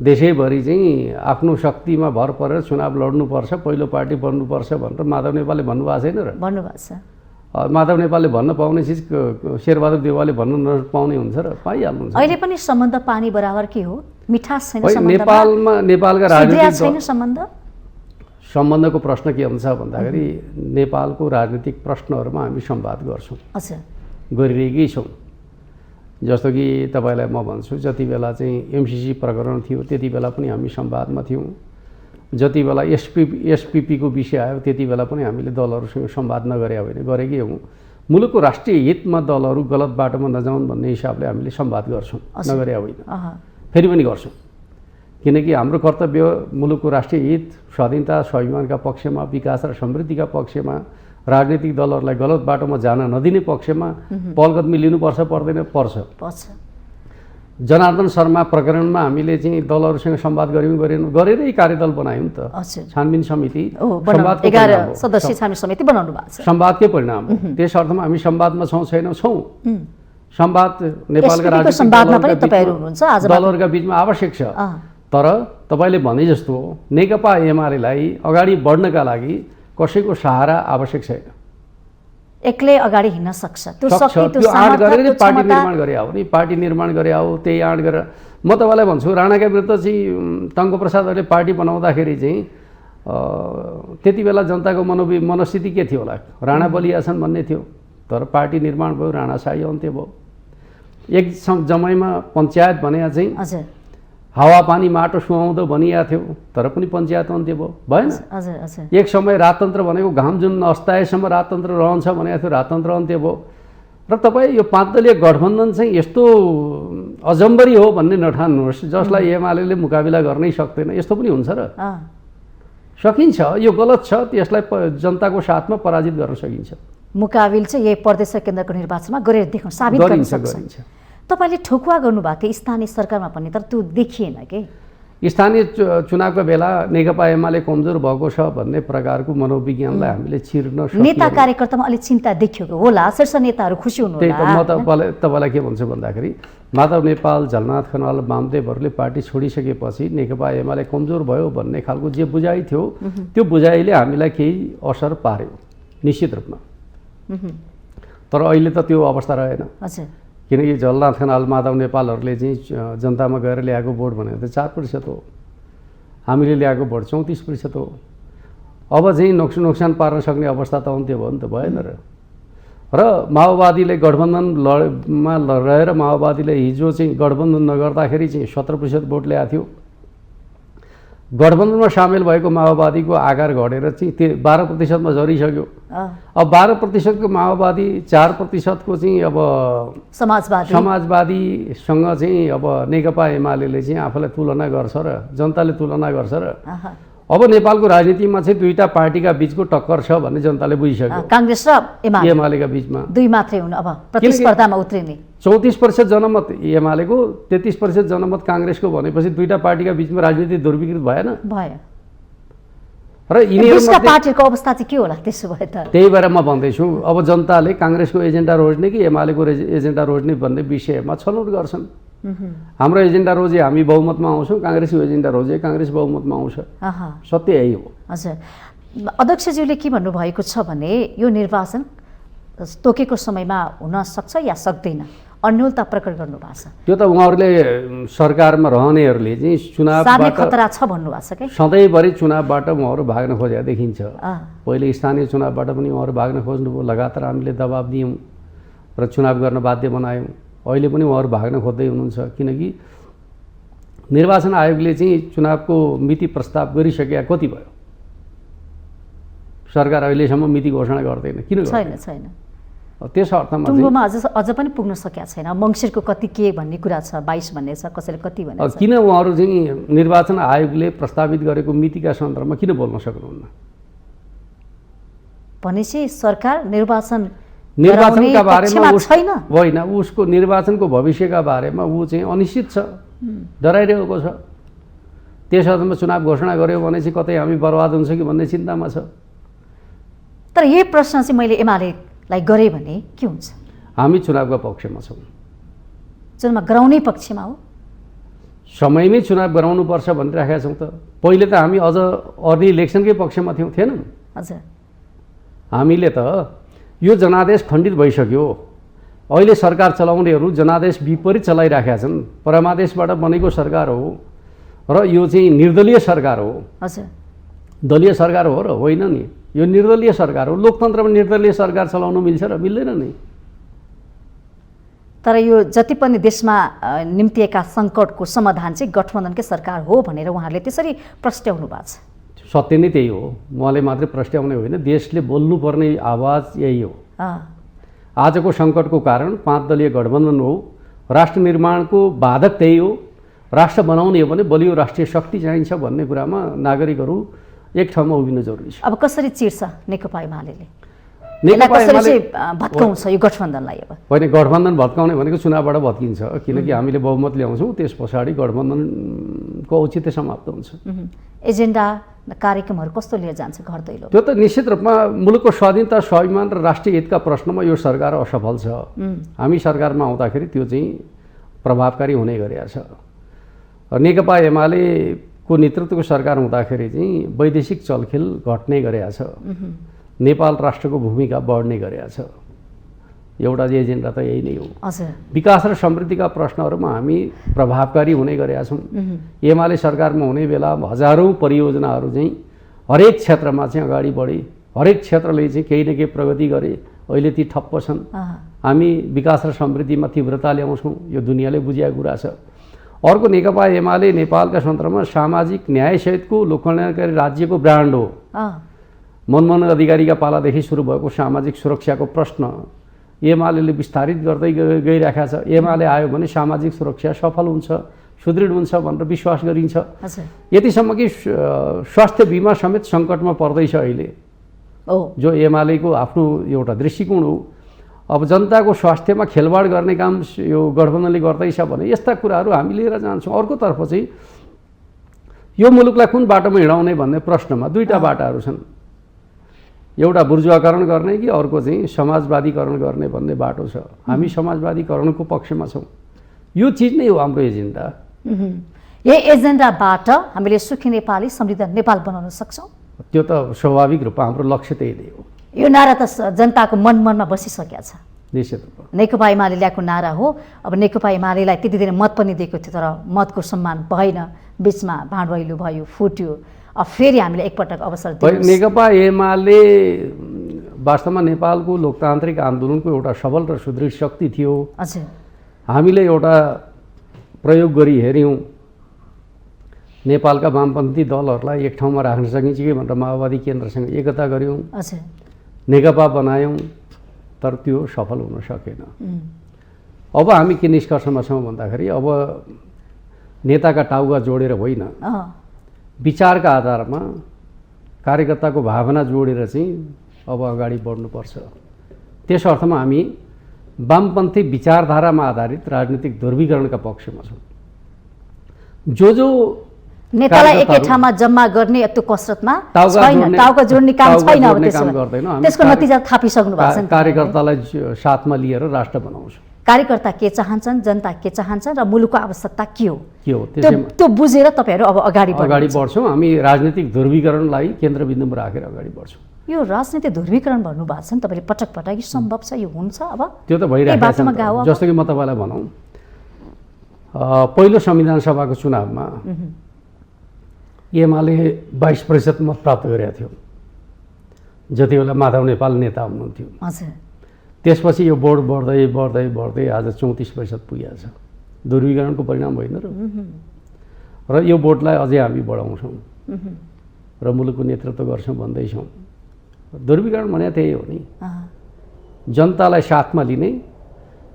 देशैभरि चाहिँ आफ्नो शक्तिमा भर परेर चुनाव लड्नुपर्छ, पहिलो पार्टी बन्नुपर्छ भनेर माधव नेपालले भन्नुभएको छैन र? भन्नुभएको छ। माधव नेपालले भन्न पाउने चिज शेरबहादुर देउवाले भन्नु नपाउने हुन्छ र पाइहाल्नुहुन्छ। अहिले पनि सम्बन्ध पानी बराबर के हो? मिठास छैन होइन, सम्बन्धमा? नेपालका सुध्रिया राजनीतिक छैन सम्बन्ध? सम्बन्धको प्रश्न के हुन्छ भन्दाखेरि नेपालको राजनीतिक प्रश्नहरूमा हामी संवाद गर्छौँ, हजुर, गरिरहेकै छौँ। जस्तो कि तपाईँलाई म भन्छु, जति बेला चाहिँ एमसिसी प्रकरण थियो त्यति बेला पनि हामी संवादमा थियौँ। जति बेला एसपिपीको विषय आयो त्यति बेला पनि हामीले दलहरूसँग संवाद नगरे होइन, गरेकै हौँ। मुलुकको राष्ट्रिय हितमा दलहरू गलत बाटोमा नजाउन् भन्ने हिसाबले हामीले संवाद गर्छौँ, नगरे होइन, फेरि पनि गर्छौँ। किनकि हाम्रो कर्तव्य मुलुकको राष्ट्रिय हित, स्वाधीनता स्वाभिमानका पक्षमा, विकास र समृद्धिका पक्षमा, राजनीतिक दलहरूलाई गलत बाटोमा जान नदिने पक्षमा पहलकदमी लिनुपर्छ, पर्दैन? पर्छ। जनार्दन शर्मा प्रकरणमा हामीले चाहिँ दलहरूसँग संवाद गऱ्यौँ, गरेरै कार्यदल बनायौँ त, छानबिन समिति, 11 सदस्यीय छानबिन समिति बनाउनु भएको छ। संवादकै परिणाम हो। त्यस अर्थमा हामी संवादमा छौँ छैनौँ? छौँ। संवाद नेपालका राजनीतिक दलहरूका बिचमा आवश्यक छ। तर तपाईँले भने जस्तो नेकपा एमालेलाई अगाडि बढ्नका लागि कसैको सहारा आवश्यक छैन। एक्लै अगाडि हिँड्न सक्छ, त्यो आँट गरेर पार्टी निर्माण गरे हो नि, पार्टी निर्माण गरे हो, त्यही आँट गरेर। म तपाईँलाई भन्छु, राणाका विरुद्ध चाहिँ टङ्कप्रसादहरूले पार्टी बनाउँदाखेरि चाहिँ त्यति बेला जनताको मनस्थिति के थियो होला? राणा बलिया छन् भन्ने थियो। तर पार्टी निर्माण भयो, राणाशाही अन्त्य भयो। एक समयमा पञ्चायत भने चाहिँ हावापानी माटो सुहाउँदो भनिएको थियो, तर पनि पञ्चायत अन्त्य भयो, भएन? एक समय राजतन्त्र भनेको घाम जुन अस्ताएसम्म राजतन्त्र रहन्छ भनेको थियो, राजतन्त्र अन्त्य भयो। र तपाईँ यो 5 दलीय गठबन्धन चाहिँ यस्तो अजम्बरी हो भन्ने नठान्नुहोस् जसलाई एमाले मुकाबिला गर्नै सक्दैन। यस्तो पनि हुन्छ र? सकिन्छ। यो गलत छ, त्यसलाई जनताको साथमा पराजित गर्न सकिन्छ। मुकाबिल चाहिँ यही प्रदेश केन्द्रको निर्वाचनमा गरेर देखाउन, साबित गर्न सक्छ। तपाईँले ठोकुवा गर्नुभएको थियो स्थानीय सरकारमा पनि, तर त्यो देखिएन के? स्थानीय चुनावको बेला नेकपा एमाले कमजोर भएको छ भन्ने प्रकारको मनोविज्ञानलाई हामीले चिर्न सक्यौँ। नेता कार्यकर्तामा अलिक चिन्ता देखिएको होला, शीर्ष नेताहरू खुसी हुनु होला। त्यही त म तपाईँलाई के भन्छु भन्दाखेरि माधव नेपाल, झलनाथ खनाल, वामदेवहरूले पार्टी छोडिसकेपछि नेकपा एमाले कमजोर भयो भन्ने खालको जे बुझाइ थियो, त्यो बुझाइले हामीलाई केही असर पार्यो निश्चित रूपमा। तर अहिले त त्यो अवस्था रहेन। किनकि झलनाथ खनाल, माधव नेपालहरूले चाहिँ जनतामा गएर ल्याएको भोट भनेको त 4% हो, हामीले ल्याएको भोट 34% हो। अब चाहिँ नोक्सान पार्न सक्ने अवस्था त अन्त्य भयो नि त, भएन र? र माओवादीले गठबन्धनमा रहेर माओवादीले हिजो चाहिँ गठबन्धन नगर्दाखेरि चाहिँ 17% भोट ल्याएको थियो। गठबन्धनमा सामेल भएको माओवादीको आकार घटेर चाहिँ त्यो 12%मा झरिसक्यो। अब 12%को माओवादी 4%को चाहिँ अब समाजवादीसँग चाहिँ अब नेकपा एमाले चाहिँ आफूलाई तुलना गर्छ र जनताले तुलना गर्छ र अब नेपालको राजनीतिमा चाहिँ दुईटा पार्टीका बीचको टक्कर छ भन्ने जनताले बुझिसक्यो। कांग्रेस र एमालेका बीचमा दुई मात्रै हुन् अब प्रतिस्पर्धामा उत्रिने। 34% जनमत एमालेको, 33% जनमत कांग्रेसको भनेपछि दुईटा पार्टीका बीचमा राजनीति दुर्विकृत भएन? भयो। र यिनीहरुका पार्टीको अवस्था चाहिँ के होला त्यसो भए त? त्यही भएर म भन्दैछु अब जनताले कांग्रेसको एजेन्डा रोज्ने कि एमालेको एजेन्डा रोज्ने भन्ने विषयमा छलफल गर्छन्। हाम्रो एजेन्डा रोजे हामी बहुमतमा आउँछौँ, कांग्रेसको एजेन्डा रोजे कांग्रेस बहुमतमा आउँछ। सत्य यही हो। हजुर, अध्यक्षज्यूले के भन्नुभएको छ भने यो निर्वाचन तोकेको समयमा हुन सक्छ या सक्दैन, अन्योलता प्रकट गर्नुभएको छ। त्यो त उहाँहरूले सरकारमा रहनेहरूले चाहिँ चुनावबाट खतरा छ भन्नुभएको छ के? सधैँभरि चुनावबाट उहाँहरू भाग्न खोजेको देखिन्छ। पहिले स्थानीय चुनावबाट पनि उहाँहरू भाग्न खोज्नुभयो, लगातार हामीले दबाब दियौँ र चुनाव गर्न बाध्य बनायौँ। अहिले पनि उहाँहरू भाग्न खोज्दै हुनुहुन्छ, किनकि निर्वाचन आयोगले चाहिँ चुनावको मिति प्रस्ताव गरिसकेका कति भयो? सरकार अहिलेसम्म मिति घोषणा गर्दैन, किन गर्दैन? छैन। त्यस अर्थमा टुङ्गोमा अझ पनि पुग्न सकेका छैन। मङ्सिरको कति के भन्ने कुरा छ, 22 भन्ने छ, कसैले कति भन्ने छ। किन उहाँहरू चाहिँ निर्वाचन आयोगले प्रस्तावित गरेको मितिका सन्दर्भमा किन बोल्न सक्नुहुन्न? भनेपछि सरकार निर्वाचनका बारेमा होइन, उसको निर्वाचनको भविष्यका बारेमा ऊ चाहिँ अनिश्चित छ, डराइरहेको छ। त्यस अर्थमा चुनाव घोषणा गर्यो भने चाहिँ कतै हामी बर्बाद हुन्छ कि भन्ने चिन्तामा छ। तर यही प्रश्न चाहिँ मैले एमालेलाई गरेँ भने के हुन्छ? हामी चुनावका पक्षमा छौँ। चुनाव गराउने पक्षमा हो? समयमै चुनाव गराउनुपर्छ भनिराखेका छौँ त। पहिले त हामी अझ अर्ली इलेक्सनकै पक्षमा थिएनौँ? हजुर। हामीले त यो जनादेश खण्डित भइसक्यो। अहिले सरकार चलाउनेहरू जनादेश विपरीत चलाइराखेका छन्। परमादेशबाट बनेको सरकार हो र यो चाहिँ निर्दलीय सरकार हो। हजुर, दलीय सरकार हो र होइन नि, यो निर्दलीय सरकार हो। लोकतन्त्रमा निर्दलीय सरकार चलाउनु मिल्छ र मिल्दैन नि। तर यो जति पनि देशमा निम्तिएका सङ्कटको समाधान चाहिँ गठबन्धनकै सरकार हो भनेर उहाँहरूले त्यसरी प्रस्ट्याउनु भएको छ। सत्य नै त्यही हो। उहाँले मात्रै प्रस्ट्याउने होइन, देशले बोल्नुपर्ने आवाज यही हो। आजको सङ्कटको कारण 5 दलीय गठबन्धन हो। राष्ट्र निर्माणको बाधक त्यही हो। राष्ट्र बनाउने हो भने बलियो राष्ट्रिय शक्ति चाहिन्छ भन्ने कुरामा नागरिकहरू एक ठाउँमा उभिनु जरुरी छ। अब कसरी चिर्छ नेकपा एमाले? नेकपा एमाले भत्काउँछ यो गठबन्धनलाई? अब होइन, गठबन्धन भत्काउने भनेको चुनावबाट भत्किन्छ, किनकि हामीले बहुमत ल्याउँछौँ, त्यस पछाडि गठबन्धनको औचित्य समाप्त हुन्छ। एजेन्डा कार्यक्रमहरू कस्तो लिएर जान्छ घर दैलो? त्यो त निश्चित रूपमा मुलुकको स्वाधीनता, स्वाभिमान र राष्ट्रिय हितका प्रश्नमा यो सरकार असफल छ। हामी सरकारमा आउँदाखेरि त्यो चाहिँ प्रभावकारी हुने गरेको छ। नेकपा एमालेको नेतृत्वको सरकार हुँदाखेरि चाहिँ वैदेशिक चलखेल घट्ने गरेको छ। नेपाल राष्ट्रको भूमिका बढ्ने गरेको छ। एउटा एजेन्डा त यही नै हो। विकास र समृद्धिका प्रश्नहरूमा हामी प्रभावकारी हुने गरेका छौँ। एमाले सरकारमा हुने बेला हजारौँ परियोजनाहरू चाहिँ हरेक क्षेत्रमा चाहिँ अगाडि बढे। हरेक क्षेत्रले चाहिँ केही न केही प्रगति गरे। अहिले ती ठप्प छन्। हामी विकास र समृद्धिमा तीव्रता ल्याउँछौँ, यो दुनियाँले बुझेको कुरा छ। अर्को, नेकपा एमाले नेपालका सन्दर्भमा सामाजिक न्यायसहितको लोककल्याणकारी राज्यको ब्रान्ड हो। मनमोहन अधिकारीका पालादेखि सुरु भएको सामाजिक सुरक्षाको प्रश्न एमाले विस्तारित गर्दै गइरहेको छ। एमाले आयो भने सामाजिक सुरक्षा सफल हुन्छ, सुदृढ हुन्छ भनेर विश्वास गरिन्छ। यतिसम्म कि स्वास्थ्य बिमा समेत सङ्कटमा पर्दैछ अहिले, जो एमालेको आफ्नो एउटा दृष्टिकोण हो। अब जनताको स्वास्थ्यमा खेलवाड गर्ने काम यो गठबन्धनले गर्दैछ भने यस्ता कुराहरू हामी लिएर जान्छौँ। अर्कोतर्फ चाहिँ यो मुलुकलाई कुन बाटोमा हिँडाउने भन्ने प्रश्नमा दुईवटा बाटाहरू छन्। एउटा बुर्जुवाकरण गर्ने कि अर्को चाहिँ समाजवादीकरण गर्ने भन्ने बाटो छ। हामी समाजवादीकरणको पक्षमा छौँ। यो चिज नै हो हाम्रो एजेन्डा। यही एजेन्डाबाट हामीले सुखी नेपाली, समृद्ध नेपाल बनाउन सक्छौँ। त्यो त स्वाभाविक रूपमा हाम्रो लक्ष्य त्यही नै हो। यो नारा त जनताको मनमा बसिसकेको छ। निश्चित रूपमा नेकपा एमाले ल्याएको नारा हो। अब नेकपा एमालेलाई त्यति धेरै मत पनि दिएको थियो, तर मतको सम्मान भएन, बिचमा भाँडभैलो भयो, फुट्यो। अब फेरि हामीले एकपटक अवसर दियौँ। नेकपा एमाले वास्तवमा नेपालको लोकतान्त्रिक आन्दोलनको एउटा सबल र सुदृढ शक्ति थियो। हामीले एउटा प्रयोग गरी हेऱ्यौँ, नेपालका वामपन्थी दलहरूलाई एक ठाउँमा राख्न सकिन्छ कि भनेर माओवादी केन्द्रसँग एकता गऱ्यौँ, नेकपा बनायौँ, तर त्यो सफल हुन सकेन। अब हामी के निष्कर्षमा छौँ भन्दाखेरि, अब नेताका टाउका जोडेर होइन, विचारका आधारमा कार्यकर्ताको भावना जोडेर चाहिँ अब अगाडि बढ्नुपर्छ। त्यस अर्थमा हामी वामपन्थी विचारधारामा आधारित राजनीतिक ध्रुवीकरणका पक्षमा छौँ। जो नेतालाई एकै ठाउँमा जम्मा गर्ने त्यो कसरतमा छैन, टाउका जोड्ने काम छैन। अब त्यसको नतिजा थापिसक्नु भएको छ। कार्यकर्तालाई साथमा लिएर राष्ट्र बनाउँछौँ। कार्यकर्ता के चाहन्छन्, जनता के चाहन्छन् र मुलुकको आवश्यकता के हो त्यो बुझेर तपाईँहरू अब अगाडि बढ्छौँ। हामी राजनीतिक ध्रुवीकरणलाई केन्द्रबिन्दुमा राखेर अगाडि बढ्छौँ। यो राजनीतिक ध्रुवीकरण भन्नुभएको छ नि तपाईँले पटक पटक, यो सम्भव छ, यो हुन्छ? अब त्यो त भइरहेको छ। जस्तो कि म तपाईँलाई भनौँ, पहिलो संविधान सभाको चुनावमा एमाले 22% मत प्राप्त गरेका थियो, जति बेला माधव नेपाल नेता हुनुहुन्थ्यो। त्यसपछि यो बोर्ड बढ्दै बढ्दै बढ्दै आज 34% पुगेको छ। ध्रुवीकरणको परिणाम होइन र यो बोर्डलाई अझै हामी बढाउँछौँ र मुलुकको नेतृत्व गर्छौँ भन्दैछौँ। ध्रुवीकरण भने त्यही हो नि, जनतालाई साथमा लिने,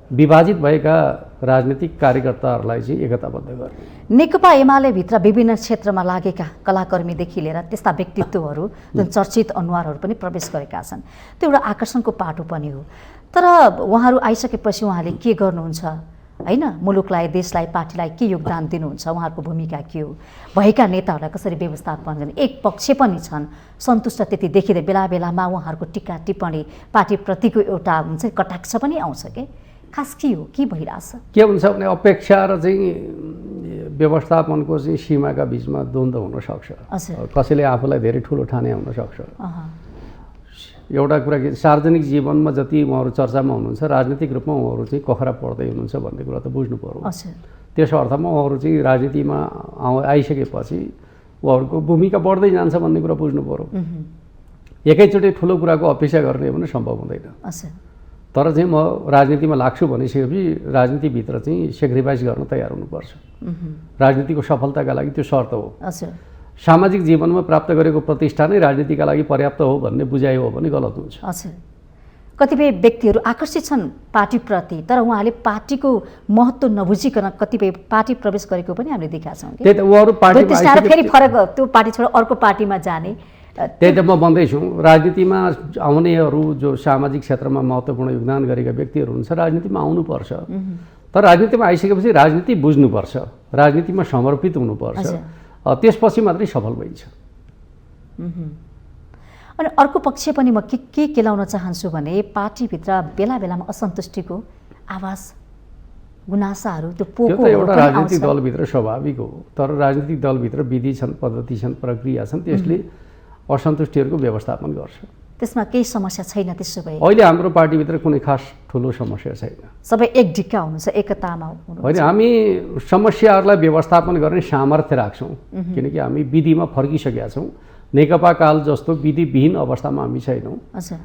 विभाजित भएका राजनीतिक कार्यकर्ताहरूलाई चाहिँ एकताबद्ध गर्ने। नेकपा एमाले भित्र विभिन्न क्षेत्रमा लागेका कलाकर्मीदेखि लिएर त्यस्ता व्यक्तित्वहरू जुन चर्चित अनुहारहरू पनि प्रवेश गरेका छन्, त्यो एउटा आकर्षणको पाटो पनि हो। तर उहाँहरू आइसकेपछि उहाँले के गर्नुहुन्छ होइन, मुलुकलाई, देशलाई, पार्टीलाई के योगदान दिनुहुन्छ, उहाँहरूको भूमिका के हो, भएका नेताहरूलाई कसरी व्यवस्थापन गर्ने? एक पक्ष पनि छन् सन्तुष्ट त्यति देखिँदै, बेला बेलामा उहाँहरूको टिक्का टिप्पणी पार्टीप्रतिको एउटा हुन्छ कटाक्ष पनि आउँछ के? खास के हो, के भइरहेछ? के हुन्छ भने अपेक्षा र चाहिँ व्यवस्थापनको चाहिँ सीमाका बिचमा द्वन्द्व हुनसक्छ। कसैले आफूलाई धेरै ठुलो ठाने हुनसक्छ। एउटा कुरा के सार्वजनिक जीवनमा जति उहाँहरू चर्चामा हुनुहुन्छ राजनीतिक रूपमा उहाँहरू चाहिँ कखरा पर्दै हुनुहुन्छ भन्ने कुरा त बुझ्नु पर्यो। त्यस अर्थमा उहाँहरू चाहिँ राजनीतिमा आइसकेपछि उहाँहरूको भूमिका बढ्दै जान्छ भन्ने कुरा बुझ्नु पर्यो। एकैचोटि ठुलो कुराको अपेक्षा गर्ने भने सम्भव हुँदैन। तर चाहिँ म राजनीतिमा लाग्छु भनिसकेपछि राजनीतिभित्र चाहिँ सेक्रिफाइस गर्न तयार हुनुपर्छ। राजनीतिको सफलताका लागि त्यो शर्त हो। सामाजिक जीवनमा प्राप्त गरेको प्रतिष्ठा नै राजनीतिका लागि पर्याप्त हो भन्ने बुझाइ हो भने गलत हुन्छ। कतिपय व्यक्तिहरू आकर्षित छन् पार्टीप्रति, तर उहाँले पार्टीको महत्त्व नबुझिकन कतिपय पार्टी प्रवेश गरेको पनि हामीले देखेका छौँ। त्यही त उहाँहरू पार्टीमा फेरि फरक त्यो पार्टी छोडेर अर्को पार्टीमा जाने। त्यही त म भन्दैछु, राजनीतिमा आउनेहरू जो सामाजिक क्षेत्रमा महत्त्वपूर्ण योगदान गरेका व्यक्तिहरू हुन्छ राजनीतिमा आउनुपर्छ। तर राजनीतिमा आइसकेपछि राजनीति बुझ्नुपर्छ, राजनीतिमा समर्पित हुनुपर्छ, त्यसपछि मात्रै सफल भइन्छ। अनि अर्को पक्ष पनि म के केलाउन चाहन्छु भने पार्टीभित्र बेला बेलामा असन्तुष्टिको आवाज गुनासाहरू त्यो पोको एउटा राजनीतिक दलभित्र स्वाभाविक हो। तर राजनीतिक दलभित्र विधि छन्, पद्धति छन्, प्रक्रिया छन्, त्यसले असन्तुष्टिहरूको व्यवस्थापन गर्छ। त्यसमा केही समस्या छैन। त्यसो भए अहिले हाम्रो पार्टीभित्र कुनै खास ठुलो समस्या छैन। सबै एक ढिक्का हुनुहुन्छ, एकतामा हुनुहुन्छ। होइन, हामी समस्याहरूलाई व्यवस्थापन गर्ने सामर्थ्य राख्छौँ, किनकि हामी विधिमा फर्किसकेका छौँ। नेकपा काल जस्तो विधिविहीन अवस्थामा हामी छैनौँ।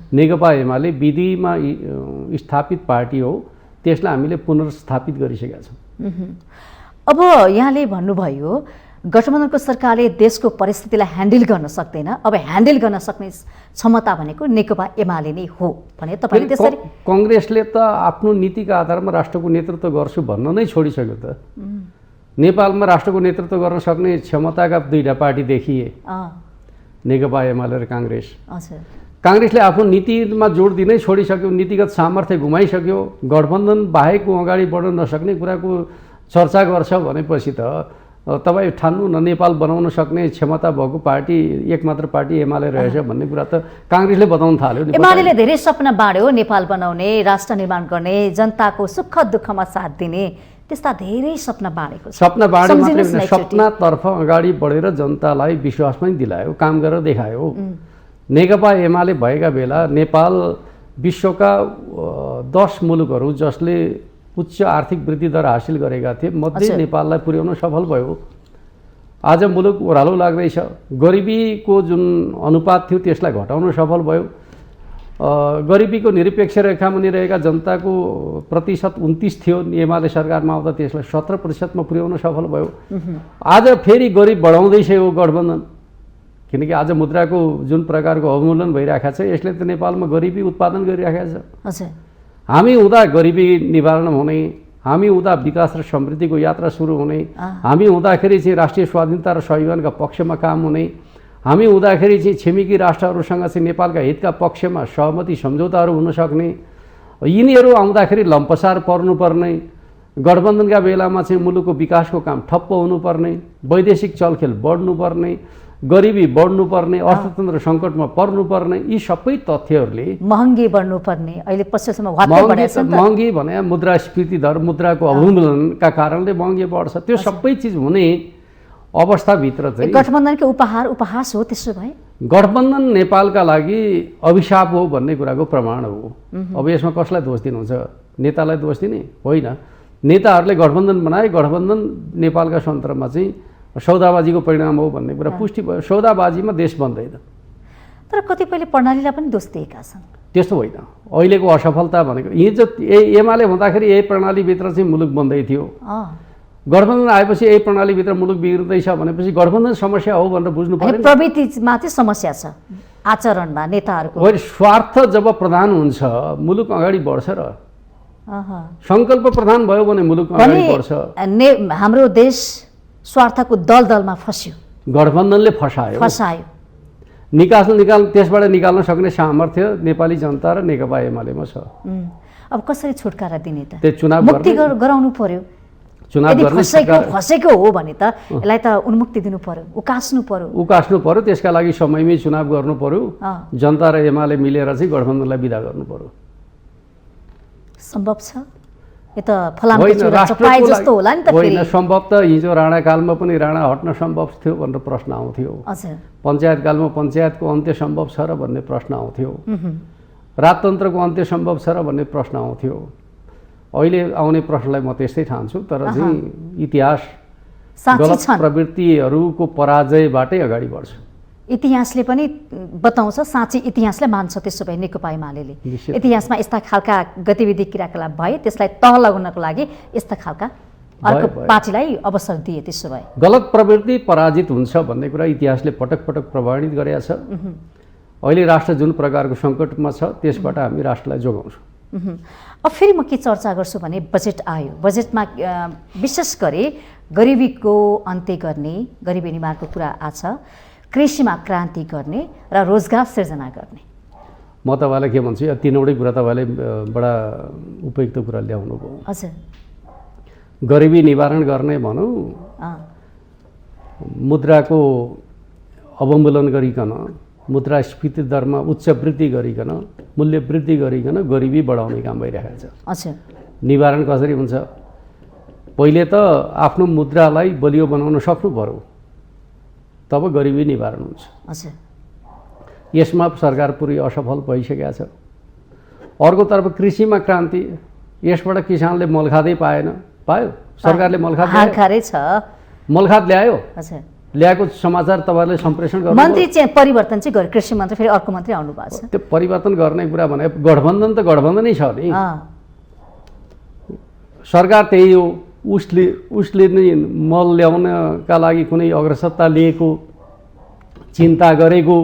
नेकपा एमाले विधिमा स्थापित पार्टी हो, त्यसलाई हामीले पुनर्स्थापित गरिसकेका छौँ। अब यहाँले भन्नुभयो गठबन्धनको सरकारले देशको परिस्थितिलाई ह्यान्डल गर्न सक्दैन, अब ह्यान्डल गर्न सक्ने क्षमता भनेको नेकपा एमाले नै हो भने तपाईँले त्यसरी कङ्ग्रेसले त आफ्नो नीतिका आधारमा राष्ट्रको नेतृत्व गर्छु भन्न नै छोडिसक्यो त। नेपालमा राष्ट्रको नेतृत्व गर्न सक्ने क्षमताका दुईटा पार्टी देखिए, नेकपा एमाले र काङ्ग्रेस। काङ्ग्रेसले आफ्नो नीतिमा जोड दिनै छोडिसक्यो, नीतिगत सामर्थ्य गुमाइसक्यो। गठबन्धन बाहेक अगाडि बढ्न नसक्ने कुराको चर्चा गर्छ भनेपछि त तपाईँ ठान्नु न नेपाल बनाउन सक्ने क्षमता भएको पार्टी एकमात्र पार्टी एमाले रहेछ भन्ने कुरा त काङ्ग्रेसले बताउन थाल्यो। एमाले धेरै सपना बाँड्यो, नेपाल बनाउने, राष्ट्र निर्माण गर्ने, जनताको सुख दुःखमा साथ दिने, त्यस्ता धेरै सपना बाँडेको छ। सपना बाँडे मात्रै होइन, सपनातर्फ अगाडि बढेर जनतालाई विश्वास पनि दिलायो, काम गरेर देखायो। नेकपा एमाले भएका बेला नेपाल विश्वका 10 मुलुकहरू जसले उच्च आर्थिक वृद्धि दर हासिल गरेका थिए मध्ये नेपाललाई पुर्याउन सफल भयो। आज मुलुक ओह्रालो लाग्दैछ। गरिबीको जुन अनुपात थियो त्यसलाई घटाउन सफल भयो। गरिबीको निरपेक्ष रेखामा रहेका जनताको प्रतिशत 29 थियो, एमाले सरकारमा आउँदा त्यसलाई 17% पुर्याउन सफल भयो। आज फेरि गरिब बढाउँदैछ यो गठबन्धन, किनकि आज मुद्राको जुन प्रकारको अवमूल्यन भइरहेको छ यसले त नेपालमा गरिबी उत्पादन गरिरहेको छ। हामी हुँदा गरिबी निवारण हुने, हामी हुँदा विकास र समृद्धिको यात्रा सुरु हुने, हामी हुँदाखेरि चाहिँ राष्ट्रिय स्वाधीनता र संविधानका पक्षमा काम हुने, हामी हुँदाखेरि चाहिँ छिमेकी राष्ट्रहरूसँग चाहिँ नेपालका हितका पक्षमा सहमति सम्झौताहरू हुन सक्ने, यिनीहरू आउँदाखेरि लम्पसार पर्नुपर्ने, गठबन्धनका बेलामा चाहिँ मुलुकको विकासको काम ठप्प हुनुपर्ने, वैदेशिक चलखेल बढ्नुपर्ने, गरिबी बढ्नुपर्ने, अर्थतन्त्र सङ्कटमा पर्नुपर्ने, यी सबै तथ्यहरूले महँगी बढ्नुपर्ने, अहिले पछिसम्म महँगी भने मुद्रास्फीति दर, मुद्राको अवमूल्यनका कारणले महँगी बढ्छ। त्यो सबै चिज हुने अवस्थाभित्र चाहिँ गठबन्धनको उपहास हो। त्यसो भए गठबन्धन नेपालका लागि अभिशाप हो भन्ने कुराको प्रमाण हो। अब यसमा कसलाई दोष दिनुहुन्छ? नेतालाई दोष दिने होइन। नेताहरूले गठबन्धन बनाए, गठबन्धन नेपालका सन्दर्भमा चाहिँ सौदाबाजीको परिणाम हो भन्ने कुरा पुष्टि भयो। सौदाबाजीमा देश बन्दैन। तर कतिपयले प्रणालीलाई पनि दोष दिएका छन्। त्यस्तो होइन। अहिलेको असफलता भनेको हिजो एमाले हुँदाखेरि यही प्रणालीभित्र चाहिँ मुलुक बन्दै थियो। गठबन्धन आएपछि यही प्रणालीभित्र मुलुक बिग्रिँदैछ भनेपछि गठबन्धन समस्या हो भनेर बुझ्नु पर्यो। प्रवृत्तिमा चाहिँ समस्या छ, आचरणमा नेताहरूको स्वार्थ जब प्रधान हुन्छ मुलुक अगाडि बढ्छ र सङ्कल्प प्रधान भयो भने मुलुक अगाडि बढ्छ। हाम्रो देश स्वार्थको दलदलमा फस्यो, गठबन्धनले फसायो। त्यसबाट निकाल्न सक्ने सामर्थ्य नेपाली जनता र नेकपा एमालेमा छ। अब कसरी छुटकारा दिने त? त्यो चुनाव मुक्ति गराउनु पर्यो। चुनाव गर्ने फसेको हो भने त यसलाई त उन्मुक्ति दिनु पर्यो, उकास्नु पर्यो। त्यसका लागि समयमै चुनाव गर्नु पर्यो। जनता र एमाले मिलेर चाहिँ गठबन्धनलाई बिदा गर्नु पर्यो। सम्भव छ? यो त फलामको चुरा चपाए जस्तो होला नि त फेरि। होइन, सम्भव त हिजो राणाकालमा पनि राणा हट्न सम्भव थियो भनेर प्रश्न आउँथ्यो। हजुर। पञ्चायतकालमा पञ्चायतको अन्त्य सम्भव छ र भन्ने प्रश्न आउँथ्यो। राजतन्त्रको अन्त्य सम्भव छ र भन्ने प्रश्न आउँथ्यो। अहिले आउने प्रश्नलाई म त्यस्तै ठान्छु, तर चाहिँ इतिहास गलत प्रवृत्तिहरूको पराजयबाटै अगाडि बढ्छ। इतिहासले पनि बताउँछ, साँच्चै इतिहासले मान्छ त्यसो भए नेकपा एमाले इतिहासमा यस्ता खालका गतिविधि क्रियाकलाप भए त्यसलाई तह लगाउनको लागि यस्ता खालका अर्को पार्टीलाई अवसर दिए। त्यसो भए गलत प्रवृत्ति पराजित हुन्छ भन्ने कुरा इतिहासले पटक पटक प्रमाणित गरेको छ। अहिले राष्ट्र जुन प्रकारको सङ्कटमा छ त्यसबाट हामी राष्ट्रलाई जोगाउँछौँ। अब फेरि म के चर्चा गर्छु भने बजेट आयो। बजेटमा विशेष गरी गरिबीको अन्त्य गर्ने, गरिबी निवारणको कुरा आछ, कृषिमा क्रान्ति गर्ने र रोजगार सिर्जना गर्ने। म तपाईँलाई के भन्छु, यो तीनवटै कुरा तपाईँले बडा उपयुक्त कुरा ल्याउनु भयो। हजुर। गरिबी निवारण गर्ने भनौँ, मुद्राको अवमूलन गरिकन, मुद्रास्फीति दरमा उच्च वृद्धि गरिकन, मूल्य वृद्धि गरिकन गरिबी बढाउने काम भइरहेको छ। अच्छा। निवारण कसरी हुन्छ? पहिले त आफ्नो मुद्रालाई बलियो बनाउन सक्नु पर्यो, तब गरिबी निवारण हुन्छ। अच्छा। यसमा सरकार पुरै असफल भइसकेको छ। अर्कोतर्फ कृषिमा क्रान्ति, यसबाट किसानले मलखादै पायो, सरकारले मलखाद ल्यायो। अच्छा। ल्याएको समाचार तपाईँहरूले सम्प्रेषण गर्नु। मन्त्री चाहिँ परिवर्तन चाहिँ गरे, कृषि मन्त्री फेरि अर्को मन्त्री आउनु भएको छ। त्यो परिवर्तन गर्ने कुरा भने गठबन्धन त गठबन्धनै छ नि। सरकार त्यही हो, उसले नै मल ल्याउनका लागि कुनै अग्रसरता लिएको, चिन्ता गरेको,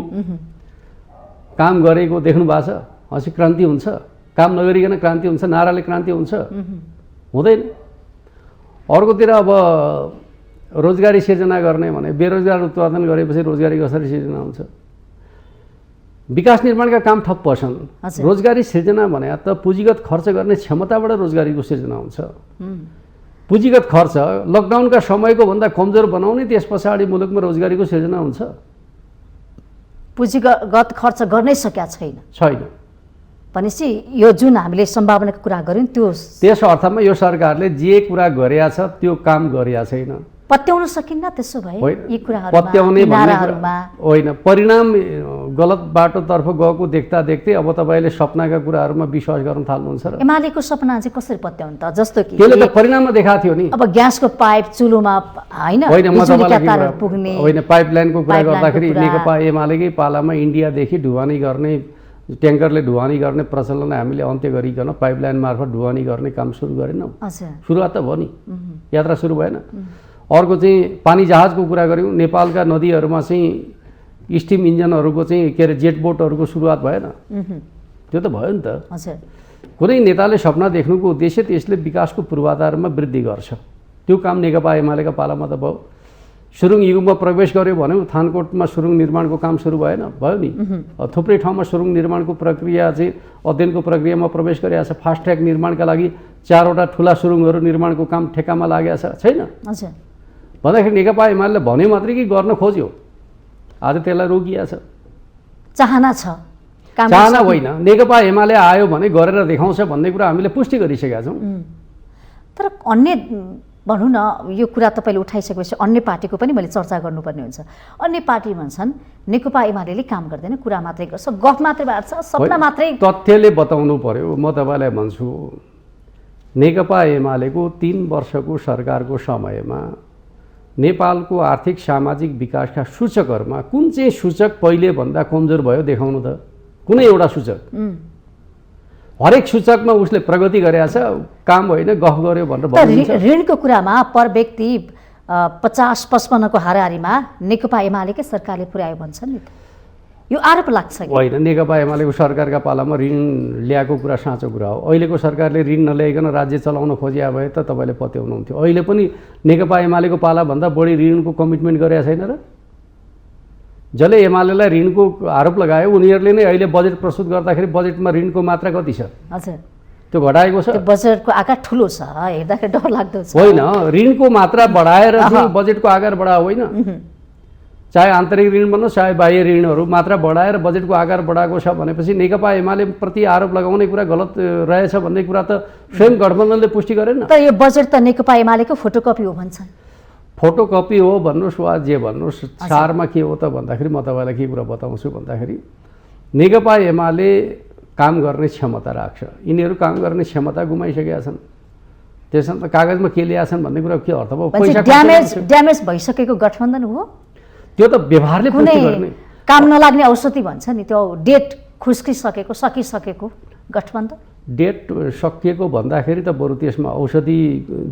काम गरेको देख्नु भएको छ? हाँसी क्रान्ति हुन्छ? काम नगरिकन क्रान्ति हुन्छ? नाराले क्रान्ति हुन्छ? हुँदैन। अर्कोतिर अब रोजगारी सिर्जना गर्ने भने बेरोजगार उत्पादन गरेपछि रोजगारी कसरी सिर्जना हुन्छ? विकास निर्माणका काम ठप्प छन्। रोजगारी सिर्जना भने त पुँजीगत खर्च गर्ने क्षमताबाट रोजगारीको सिर्जना हुन्छ। पुँजीगत खर्च लकडाउनका समयको भन्दा कमजोर बनाउने, त्यस पछाडि मुलुकमा रोजगारीको सिर्जना हुन्छ। पुँजीगत खर्च गर्नै सकेका छैन भनेपछि यो जुन हामीले सम्भावनाको कुरा गऱ्यौँ त्यस अर्थमा यो सरकारले जे कुरा गरेका छ त्यो काम गरेका छैन। पत्याउन सकिन्न त्यसो भए यी कुराहरुमा? पत्याउने होइन, परिणाम गलत बाटोतर्फ गएको देख्दा देख्दै अब तपाईँले सपनाका कुराहरूमा विश्वास गर्न थाल्नुहुन्छ र एमालेको सपना चाहिँ कसरी पत्याउनु त? जस्तो कि त्यसले त परिणाममा देखाएको थियो नि। अब ग्यासको पाइप चुलोमा होइन, पुग्ने होइन, पाइपलाइनको कुरा गर्दाखेरि नेकपा एमालेकै पालामा इन्डियादेखि ढुवानी गर्ने, ट्याङ्करले ढुवानी गर्ने प्रचलन हामीले अन्त्य गरिकन पाइपलाइन मार्फत ढुवानी गर्ने काम सुरु गरेनौँ। सुरुवात त भयो नि, यात्रा सुरु भएन। अर्को चाहिँ पानी जहाजको कुरा गऱ्यौँ, नेपालका नदीहरूमा चाहिँ स्टिम इन्जनहरूको चाहिँ के अरे जेट बोटहरूको सुरुवात भएन? त्यो त भयो नि त। कुनै नेताले सपना देख्नुको उद्देश्य त्यसले विकासको पूर्वाधारमा वृद्धि गर्छ। त्यो काम नेकपा एमालेका पालामा त भयो। सुरुङ युगमा प्रवेश गर्यो भने थानकोटमा सुरुङ निर्माणको काम सुरु भएन? भयो नि। थुप्रै ठाउँमा सुरुङ निर्माणको प्रक्रिया चाहिँ अध्ययनको प्रक्रियामा प्रवेश गरेको छ। फास्ट ट्र्याक निर्माणका लागि 4वटा ठुला सुरुङहरू निर्माणको काम ठेक्कामा लागेको छ, छैन? भन्दाखेरि नेकपा एमाले भने मात्रै कि गर्न खोज्यो, आज त्यसलाई रोकिया छ। चाहना छ, चाहना होइन। नेकपा एमाले आयो भने गरेर देखाउँछ भन्ने कुरा हामीले पुष्टि गरिसकेका छौँ। तर अन्य भनौँ न, यो कुरा तपाईँले उठाइसकेपछि अन्य पार्टीको पनि मैले चर्चा गर्नुपर्ने हुन्छ। अन्य पार्टी भन्छन् नेकपा एमाले काम गर्दैन, कुरा मात्रै गर्छ, गफ मात्रै बाँड्छ, सपना मात्रै। तथ्यले बताउनु पर्यो। म तपाईँलाई भन्छु, नेकपा एमालेको 3 वर्षको सरकारको समयमा नेपालको आर्थिक सामाजिक विकासका सूचकहरूमा कुन चाहिँ सूचक पहिले भन्दा कमजोर भयो देखाउनु त? कुनै एउटा सूचक? हरेक सूचकमा उसले प्रगति गरेछ, काम होइन गफ गर्यो भनेर भनिन्छ। ऋणको कुरामा पर व्यक्ति 50-55 को हाराहारीमा नेकपा एमालेकै सरकारले पुर्यायो भन्छन् नि त, यो आरोप लाग्छ कि होइन? नेकपा एमालेको सरकारका पालामा ऋण ल्याएको कुरा साँचो कुरा हो। अहिलेको सरकारले ऋण नल्याइकन राज्य चलाउन खोजिया भए त तपाईँले पत्याउनुहुन्थ्यो। अहिले पनि नेकपा एमालेको पालाभन्दा बढी ऋणको कमिटमेन्ट गरेका छैन र? जसले एमालेलाई ऋणको आरोप लगायो उनीहरूले नै अहिले बजेट प्रस्तुत गर्दाखेरि बजेटमा ऋणको मात्रा कति छ? हजुर, त्यो घटाएको छ। बजेटको आकार ठुलो छ, हेर्दाखेरि डर लाग्दो छ। होइन, ऋणको मात्रा बढाएर चाहिँ बजेटको आकार बढायो होइन। चाहे आन्तरिक ऋण भन्नुहोस् चाहे बाह्य ऋणहरू मात्रा बढाएर बजेटको आकार बढाएको छ भनेपछि नेकपा एमाले प्रति आरोप लगाउने कुरा गलत रहेछ भन्ने कुरा त स्वयं गठबन्धनले पुष्टि गरेन। तर यो बजेट त नेकपा एमालेको फोटोकपी हो भन्छन्। फोटोकपी हो भन्नुहोस् वा जे भन्नुहोस्, सारमा के हो त भन्दाखेरि म तपाईँलाई के कुरा बताउँछु भन्दाखेरि नेकपा एमाले काम गर्ने क्षमता राख्छ। यिनीहरू काम गर्ने क्षमता गुमाइसकेका छन्। त्यसमा त कागजमा के ल्याएछन् भन्ने कुरा के अर्थ भयो? पैसा ड्यामेज भइसकेको गठबन्धन हो त्यो त व्यवहारले पुष्टि गर्ने। काम नलाग्ने औषधि भन्छ नि, त्यो डेट खुस्किसकेको सकिसकेको गठबन्धन। डेट सकिएको भन्दाखेरि त बरु त्यसमा औषधि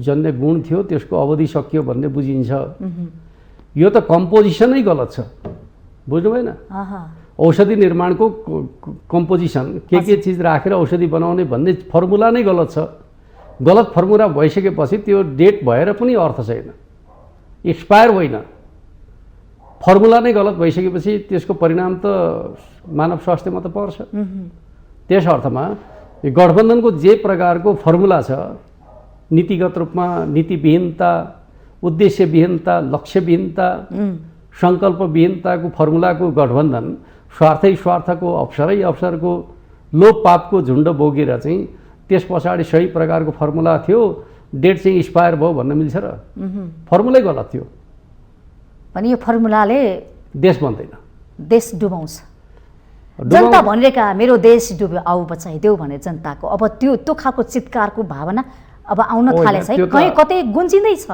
जन्य गुण थियो, त्यसको अवधि सकियो भन्ने बुझिन्छ। यो त कम्पोजिसनै गलत छ, बुझ्नु भएन? औषधि निर्माणको कम्पोजिसन के चिज राखेर औषधि बनाउने भन्ने फर्मुला नै गलत छ। गलत फर्मुला भइसकेपछि त्यो डेट भएर पनि अर्थ छैन, एक्सपायर होइन। फर्मुला नै गलत भइसकेपछि त्यसको परिणाम त मानव स्वास्थ्यमा त पर्छ। त्यस अर्थमा गठबन्धनको जे प्रकारको फर्मुला छ, नीतिगत रूपमा नीतिविहीनता, उद्देश्यविहीनता, लक्ष्यविहीनता, सङ्कल्पविहीनताको फर्मुलाको गठबन्धन स्वार्थको अवसरको लोभ पापको झुन्ड बोकेर चाहिँ त्यस पछाडि सही प्रकारको फर्मुला थियो, डेट चाहिँ एक्सपायर भयो भन्न मिल्छ र? फर्मुलै गलत थियो। पनि यो फर्मुलाले देश बन्दैन, देश डुबाउँछ। जनता भनिरहेका मेरो देश डुब्यो आऊ बचाइदेऊ भने जनताको अब त्यो खालको चित्कारको भावना अब आउन थालेछ है, कहीँ कतै गुन्जिँदैछ।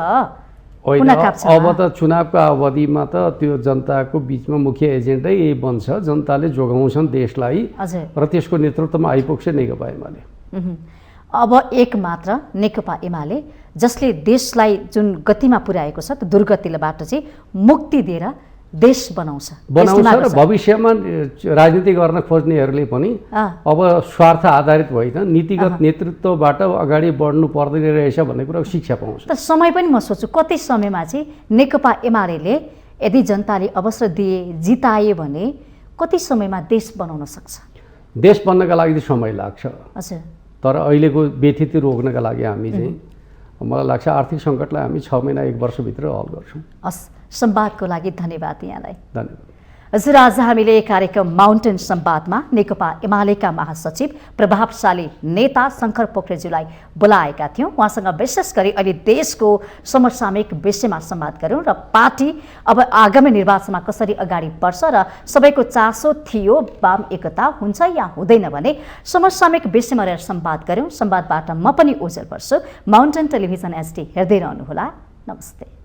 होइन, अब त चुनावको अवधिमा त त्यो जनताको बिचमा मुख्य एजेन्डै यही बन्छ, जनताले जोगाउँछन् देशलाई र त्यसको नेतृत्वमा आइपुग्छ नेकपा एमाले। अब एक मात्र नेकपा एमाले जसले देशलाई जुन गतिमा पुर्याएको छ त्यो दुर्गतिबाट चाहिँ मुक्ति दिएर देश बनाउँछ र भविष्यमा राजनीति गर्न खोज्नेहरूले पनि अब स्वार्थ आधारित होइन, नीतिगत नेतृत्वबाट अगाडि बढ्नु पर्दैन रहेछ भन्ने कुरा शिक्षा पाउँछ। तर समय पनि म सोच्छु कति समयमा चाहिँ नेकपा एमाले यदि जनताले अवसर दिए जिताए भने कति समयमा देश बनाउन सक्छ? देश बन्नका लागि चाहिँ समय लाग्छ। हजुर, तर अहिलेको व्यथिति रोक्नका लागि हामी चाहिँ मलाई लाग्छ आर्थिक सङ्कटलाई हामी 6 महिना 1 वर्षभित्र हल गर्छौँ। हस्, संवादको लागि धन्यवाद यहाँलाई। धन्यवाद। हजुर, आज हामीले कार्यक्रम माउन्टेन संवादमा नेकपा एमालेका महासचिव प्रभावशाली नेता शङ्कर पोखरेलज्यूलाई बोलाएका थियौँ। उहाँसँग विशेष गरी अहिले देशको समसामयिक विषयमा संवाद गऱ्यौँ र पार्टी अब आगामी निर्वाचनमा कसरी अगाडि बढ्छ र सबैको चासो थियो वाम एकता हुन्छ या हुँदैन भने समसामयिक विषयमा रहेर संवाद गऱ्यौँ। संवादबाट म पनि ओझेल पर्छु। माउन्टेन टेलिभिजन HD हेर्दै रहनुहोला। नमस्ते।